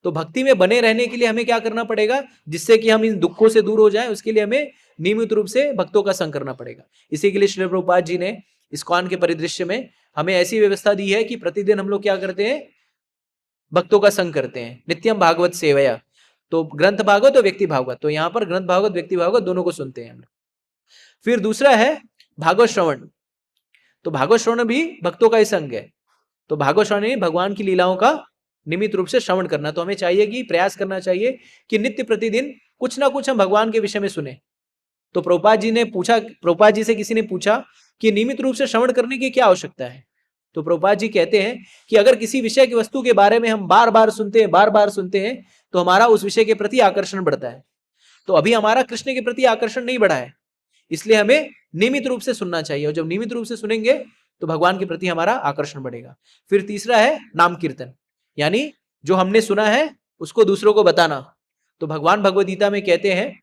तो भक्ति में बने रहने के लिए हमें क्या करना पड़ेगा, जिससे कि हम इन दुखों से दूर हो जाएं, उसके लिए हमें नियमित रूप से भक्तों का संग करना पड़ेगा। इसी के लिए श्रील प्रभुपाद जी ने इस्कॉन के परिदृश्य में हमें ऐसी व्यवस्था दी है कि प्रतिदिन हम लोग क्या करते हैं, भक्तों का संग करते हैं। नित्यम भागवत सेवया, तो ग्रंथ भागवत और व्यक्ति भागवत, तो यहाँ पर ग्रंथ भागवत व्यक्ति भागवत दोनों को सुनते हैं हम लोग। फिर दूसरा है भागवत श्रवण, तो भागवत श्रवण भी भक्तों का ही संग है। तो भागवत श्रवण में भगवान की लीलाओं का नियमित रूप से श्रवण करना। तो हमें चाहिए कि प्रयास करना चाहिए कि नित्य प्रतिदिन कुछ ना कुछ हम भगवान के विषय में सुने। तो प्रभुपाद जी ने पूछा, प्रभुपाद जी से किसी ने पूछा कि नियमित रूप से श्रवण करने की क्या आवश्यकता है। तो प्रभुपाद जी कहते हैं कि अगर किसी विषय की वस्तु के बारे में हम बार बार सुनते हैं तो हमारा उस विषय के प्रति आकर्षण बढ़ता है। तो अभी हमारा कृष्ण के प्रति आकर्षण नहीं बढ़ा है, इसलिए हमें नियमित रूप से सुनना चाहिए, और जब नियमित रूप से सुनेंगे तो भगवान के प्रति हमारा आकर्षण बढ़ेगा। फिर तीसरा है नाम कीर्तन, यानी जो हमने सुना है उसको दूसरों को बताना। तो भगवान भगवद गीता में कहते हैं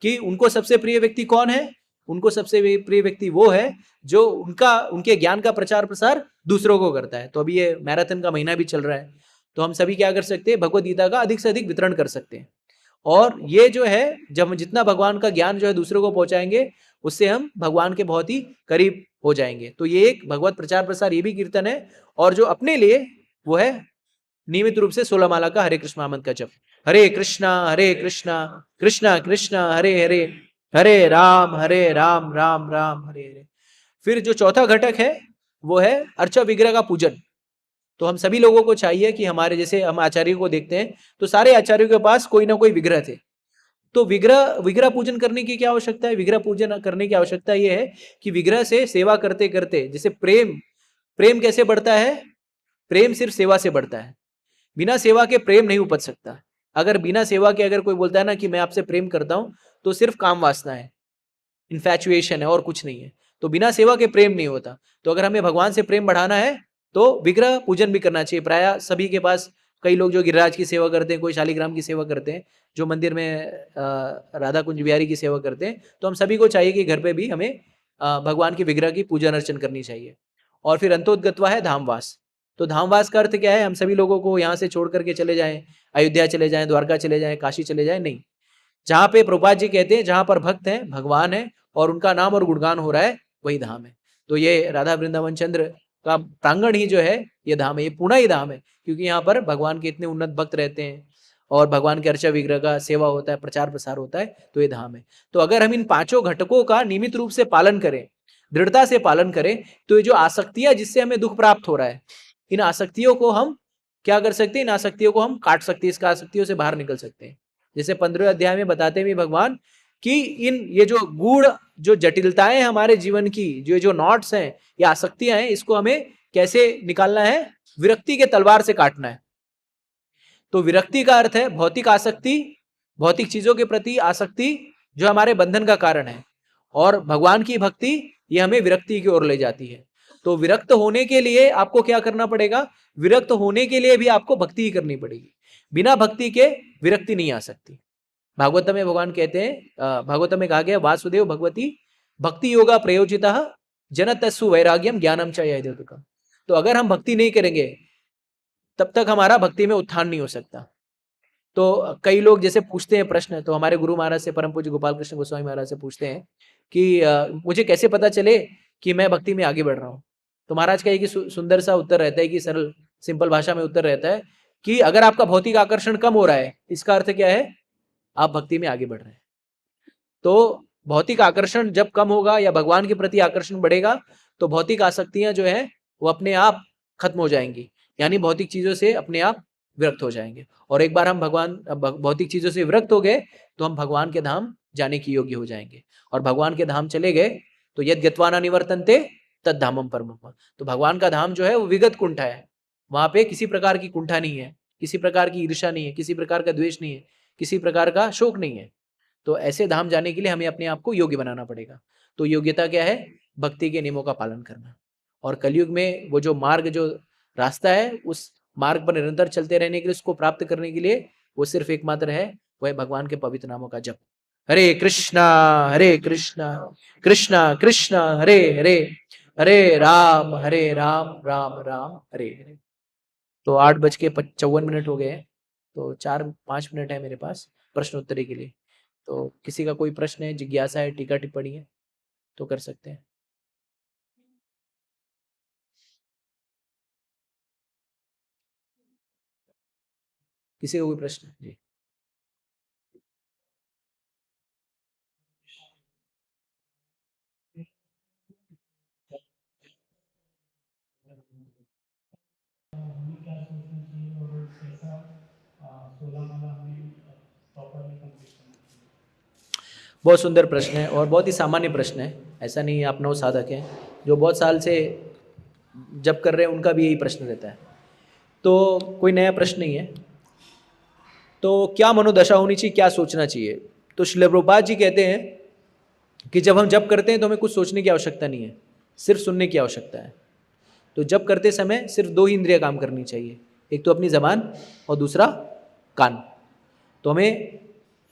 कि उनको सबसे प्रिय व्यक्ति कौन है, उनको सबसे प्रिय व्यक्ति वो है जो उनके ज्ञान का प्रचार प्रसार दूसरों को करता है। तो अभी ये मैराथन का महीना भी चल रहा है, तो हम सभी क्या कर सकते हैं, भगवद गीता का अधिक से अधिक वितरण कर सकते हैं। और ये जो है, जब हम जितना भगवान का ज्ञान जो है दूसरों को पहुंचाएंगे, उससे हम भगवान के बहुत ही करीब हो जाएंगे। तो ये एक भगवत प्रचार प्रसार, ये भी कीर्तन है। और जो अपने लिए वो है नियमित रूप से 16 माला का हरे कृष्ण महामंत्र का जप। हरे कृष्णा कृष्णा कृष्णा हरे हरे, हरे राम राम राम हरे हरे। फिर जो चौथा घटक है वो है अर्चा विग्रह का पूजन। तो हम सभी लोगों को चाहिए कि हमारे, जैसे हम आचार्यों को देखते हैं तो सारे आचार्यों के पास कोई ना कोई विग्रह थे। तो विग्रह पूजन करने की क्या आवश्यकता है, विग्रह पूजन करने की आवश्यकता यह है कि विग्रह से सेवा करते करते, जैसे प्रेम कैसे बढ़ता है, प्रेम सिर्फ सेवा से बढ़ता है, बिना सेवा के प्रेम नहीं उपज सकता। अगर बिना सेवा के अगर कोई बोलता है ना कि मैं आपसे प्रेम करता हूं, तो सिर्फ काम वासना है, इन्फैचुएशन है और कुछ नहीं है। तो बिना सेवा के प्रेम नहीं होता। तो अगर हमें भगवान से प्रेम बढ़ाना है तो विग्रह पूजन भी करना चाहिए। प्राय सभी के पास, कई लोग जो गिरिराज की सेवा करते हैं, कोई शालिग्राम की सेवा करते हैं, जो मंदिर में राधा कुंज बिहारी की सेवा करते हैं। तो हम सभी को चाहिए कि घर पे भी हमें भगवान के विग्रह की पूजन अर्चन करनी चाहिए। और फिर अंतोदगत्वा है धामवास। तो धामवास का अर्थ क्या है, हम सभी लोगों को यहाँ से छोड़ करके चले जाएं, अयोध्या चले जाएं, द्वारका चले जाएं, काशी चले जाएं, नहीं। जहाँ पे प्रभुपाद जी कहते हैं जहाँ पर भक्त हैं, भगवान है और उनका नाम और गुणगान हो रहा है, वही धाम है। तो ये राधा वृंदावन चंद्र का प्रांगण ही जो है ये धाम है, ये पूर्ण ही धाम है, क्योंकि यहाँ पर भगवान के इतने उन्नत भक्त रहते हैं और भगवान के अर्चा विग्रह का सेवा होता है, प्रचार प्रसार होता है, तो ये धाम है। तो अगर हम इन 5 घटकों का नियमित रूप से पालन करें, दृढ़ता से पालन करें, तो ये जो आसक्तियां जिससे हमें दुख प्राप्त हो रहा है, इन आसक्तियों को हम क्या कर सकते हैं, इन आसक्तियों को हम काट सकते हैं, इसका आसक्तियों से बाहर निकल सकते हैं। जैसे 15वें अध्याय में बताते हैं भगवान कि ये जो गूढ़ जो जटिलताएं हमारे जीवन की, जो नॉट्स हैं, ये आसक्तियां हैं, इसको हमें कैसे निकालना है, विरक्ति के तलवार से काटना है। तो विरक्ति का अर्थ है भौतिक आसक्ति, भौतिक चीजों के प्रति आसक्ति जो हमारे बंधन का कारण है, और भगवान की भक्ति ये हमें विरक्ति की ओर ले जाती है। तो विरक्त होने के लिए आपको क्या करना पड़ेगा, विरक्त होने के लिए भी आपको भक्ति ही करनी पड़ेगी। बिना भक्ति के विरक्ति नहीं आ सकती। भागवतम में भगवान कहते हैं, भागवतम में कहा गया वासुदेव भगवती भक्ति योगा प्रयोजिता जनतस्सु वैराग्यम ज्ञानम च यदेवतुका। तो अगर हम भक्ति नहीं करेंगे तब तक हमारा भक्ति में उत्थान नहीं हो सकता। तो कई लोग जैसे पूछते हैं प्रश्न, तो हमारे गुरु महाराज से, परम पूज्य गोपाल कृष्ण गोस्वामी महाराज से पूछते हैं कि मुझे कैसे पता चले कि मैं भक्ति में आगे बढ़ रहा हूँ। तो महाराज का एक सुंदर सा उत्तर रहता है, कि सरल सिंपल भाषा में उत्तर रहता है कि अगर आपका भौतिक आकर्षण कम हो रहा है, इसका अर्थ क्या है, आप भक्ति में आगे बढ़ रहे हैं। तो भौतिक आकर्षण जब कम होगा या भगवान के प्रति आकर्षण बढ़ेगा, तो भौतिक आसक्तियां जो है वो अपने आप खत्म हो जाएंगी, यानी भौतिक चीजों से अपने आप विरक्त हो जाएंगे। और एक बार हम भौतिक चीजों से विरक्त हो गए तो हम भगवान के धाम जाने के योग्य हो जाएंगे। और भगवान के धाम चले गए तो यद गत्वा न निवर्तन्ते तद धामम परमम। तो भगवान का धाम जो है वो विगत कुंठा है, वहां पे किसी प्रकार की कुंठा नहीं है, किसी प्रकार की ईर्ष्या नहीं है, किसी प्रकार का द्वेष नहीं है, किसी प्रकार का शोक नहीं है। तो ऐसे धाम जाने के लिए हमें अपने आप को योग्य बनाना पड़ेगा। तो योग्यता क्या है, भक्ति के नियमों का पालन करना। और कलयुग में वो जो मार्ग, जो रास्ता है, उस मार्ग पर निरंतर चलते रहने के लिए, उसको प्राप्त करने के लिए वो सिर्फ एकमात्र है वह भगवान के पवित्र नामों का जप। हरे कृष्णा कृष्णा कृष्णा हरे हरे, हरे राम राम राम हरे हरे। तो 8:54 हो गए हैं, तो 4-5 मिनट है मेरे पास प्रश्नोत्तरी के लिए। तो किसी का कोई प्रश्न है, जिज्ञासा है, टीका टिप्पणी है तो कर सकते हैं। किसी का कोई प्रश्न जी? बहुत सुंदर प्रश्न है और बहुत ही सामान्य प्रश्न है। ऐसा नहीं है आप नव साधक हैं जो बहुत साल से जप कर रहे हैं, उनका भी यही प्रश्न रहता है, तो कोई नया प्रश्न नहीं है। तो क्या मनोदशा होनी चाहिए, क्या सोचना चाहिए? तो श्रील प्रभुपाद जी कहते हैं कि जब हम जप करते हैं तो हमें कुछ सोचने की आवश्यकता नहीं है, सिर्फ सुनने की आवश्यकता है। तो जप करते समय सिर्फ 2 ही इंद्रियां काम करनी चाहिए, एक तो अपनी जबान और दूसरा कान। तो हमें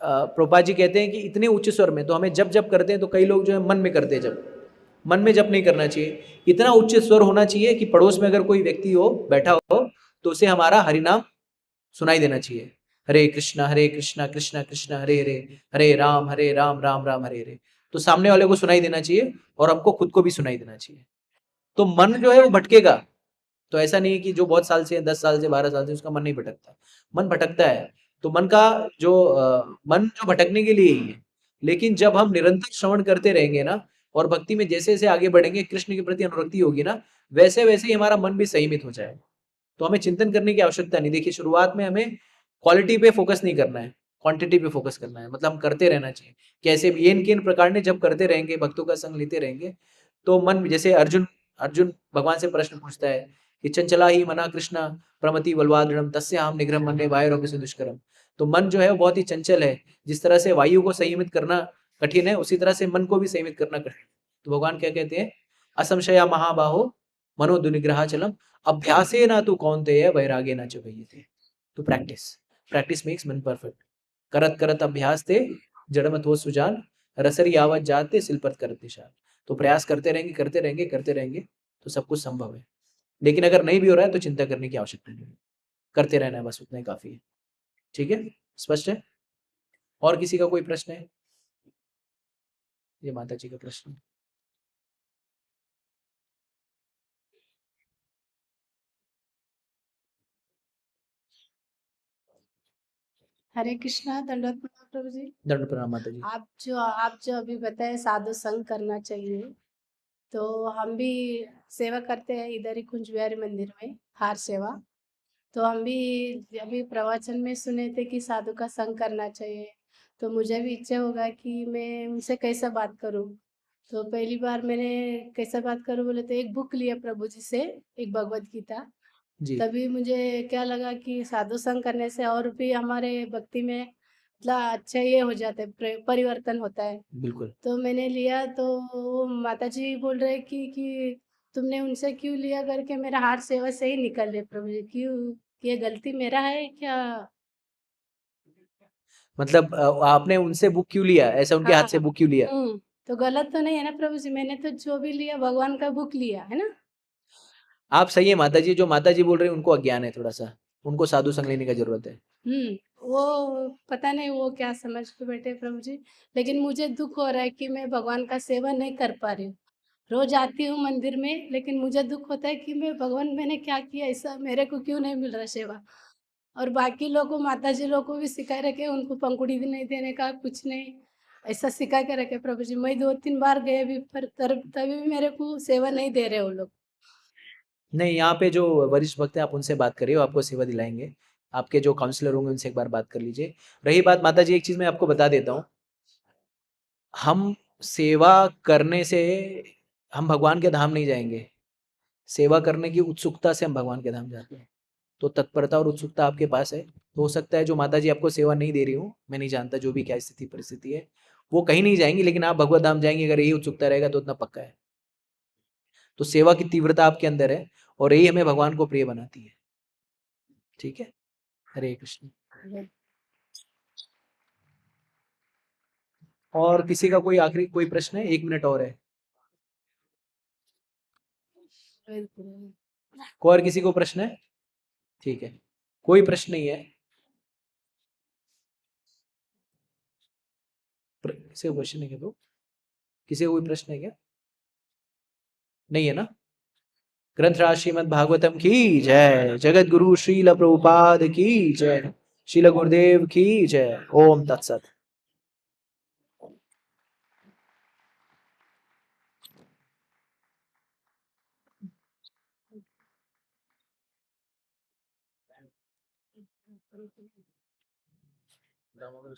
प्रभुपाद जी कहते हैं कि इतने उच्च स्वर में, तो हमें जब जप करते हैं तो कई लोग जो है मन में करते हैं जप, मन में जप नहीं करना चाहिए। इतना उच्च स्वर होना चाहिए कि पड़ोस में अगर कोई व्यक्ति हो, बैठा हो, तो उसे हमारा हरिनाम सुनाई देना चाहिए। हरे कृष्णा कृष्णा कृष्णा हरे हरे, हरे राम राम राम हरे हरे। तो सामने वाले को सुनाई देना चाहिए और हमको खुद को भी सुनाई देना चाहिए। तो मन जो है वो भटकेगा, तो ऐसा नहीं है कि जो बहुत साल से, 10 साल से, 12 साल से उसका मन नहीं भटकता, मन भटकता है। तो मन का जो मन जो भटकने के लिए ही है, लेकिन जब हम निरंतर श्रवण करते रहेंगे ना, और भक्ति में जैसे जैसे आगे बढ़ेंगे, कृष्ण के प्रति अनुरक्ति होगी ना, वैसे वैसे ही हमारा मन भी संयमित हो जाएगा। तो हमें चिंतन करने की आवश्यकता नहीं। देखिए, शुरुआत में हमें क्वालिटी पे फोकस नहीं करना है, क्वांटिटी पे फोकस करना है। मतलब हम करते रहना चाहिए, कैसे भी ये इन प्रकार ने जब करते रहेंगे, भक्तों का संग लेते रहेंगे, तो मन, जैसे अर्जुन अर्जुन भगवान से प्रश्न पूछता है कि चंचला ही मना कृष्णा प्रमति बलवादृढ़ तस्य हम निग्रह मन्ये वायुरपि से दुष्करम। तो मन जो है वो बहुत ही चंचल है। जिस तरह से वायु को संयमित करना कठिन है, उसी तरह से मन को भी संयमित करना कठिन है। तो भगवान क्या कहते हैं? असंशया महाबाहो मनो दुनिग्रहाचलम अभ्यासे ना तू कौन्तेय वैरागे ना च भय्यते। तो प्रैक्टिस मेक्स मन परफेक्ट। करत करत अभ्यास ते जड़मत हो सुजान, रसरी आवत जाते सिलपत करत निशान। तो प्रयास करते रहेंगे तो सब कुछ संभव है। लेकिन अगर नहीं भी हो रहा है तो चिंता करने की आवश्यकता नहीं है, करते रहना है, बस उतना ही काफी है। ठीक है, स्पष्ट है? और किसी का कोई प्रश्न है? ये माता जी का प्रश्न। हरे कृष्णा, दंडवत प्रणाम प्रभु जी। दंड प्रणाम माता जी। आप जो अभी बताए साधु संग करना चाहिए, तो हम भी सेवा करते हैं इधर ही कुंज बिहारी मंदिर में, हार सेवा। तो हम भी अभी प्रवचन में सुने थे कि साधु का संग करना चाहिए, तो मुझे भी इच्छा होगा कि मैं उनसे कैसा बात करूं। तो पहली बार मैंने कैसा बात करूं बोले तो एक बुक लिया प्रभु जी से, एक भगवत गीता। जी तभी मुझे क्या लगा कि साधु संग करने से और भी हमारे भक्ति में मतलब अच्छा ये हो जाता है, परिवर्तन होता है। बिल्कुल। तो मैंने लिया, तो वो माताजी बोल रहे कि तुमने उनसे क्यों लिया करके, मेरा हाथ सेवा से ही निकल रहे प्रभु जी, क्यों, ये गलती मेरा है क्या? मतलब आपने उनसे बुक क्यों लिया, ऐसा उनके हाथ से हाँ। बुक क्यों लिया? तो गलत तो नहीं है ना प्रभु जी? मैंने तो जो भी लिया भगवान का बुक लिया है ना। आप सही है माता जी, जो माता जी बोल रहे हैं उनको अज्ञान है थोड़ा सा, उनको साधु संग लेने का जरूरत है। वो पता नहीं वो क्या समझ के बैठे प्रभु जी, लेकिन मुझे दुख हो रहा है कि मैं भगवान का सेवा नहीं कर पा रही हूँ। रोज आती हूँ मंदिर में, लेकिन मुझे दुख होता है कि मैं भगवान मैंने क्या किया ऐसा, मेरे को क्यों नहीं मिल रहा सेवा। और बाकी लोगों को, माता जी लोग को भी सिखाए रखे, उनको पंखुड़ी भी नहीं देने का, कुछ नहीं ऐसा सिखा के रखे प्रभु जी। मैं 2-3 बार गए भी, पर तभी भी मेरे को सेवा नहीं दे रहे वो लोग। नहीं, यहाँ पे जो वरिष्ठ भक्त हैं आप उनसे बात करिए, वो आपको सेवा दिलाएंगे। आपके जो काउंसलर होंगे उनसे एक बार बात कर लीजिए। रही बात माता जी, एक चीज़ मैं आपको बता देता हूँ, हम सेवा करने से हम भगवान के धाम नहीं जाएंगे, सेवा करने की उत्सुकता से हम भगवान के धाम जाते हैं। तो तत्परता और उत्सुकता आपके पास है, तो हो सकता है जो माता जी आपको सेवा नहीं दे रही हूँ, मैं नहीं जानता जो भी क्या स्थिति परिस्थिति है, वो कहीं नहीं जाएंगी, लेकिन आप भगवत धाम जाएंगे अगर यही उत्सुकता रहेगा तो उतना पक्का है। तो सेवा की तीव्रता आपके अंदर है और यही हमें भगवान को प्रिय बनाती है। ठीक है, हरे कृष्ण। और किसी का कोई आखिरी कोई प्रश्न है? 1 मिनट और है। और किसी को प्रश्न है? ठीक है, कोई प्रश्न नहीं है। किसी को क्वेश्चन है क्या? तो किसी को कोई प्रश्न है क्या? नहीं है ना? ग्रंथराज श्रीमद् भागवतम की जय, जगत गुरु श्रील प्रभुपाद की जय, श्रील गुरुदेव की जय। ओम तत्सत। दामोदर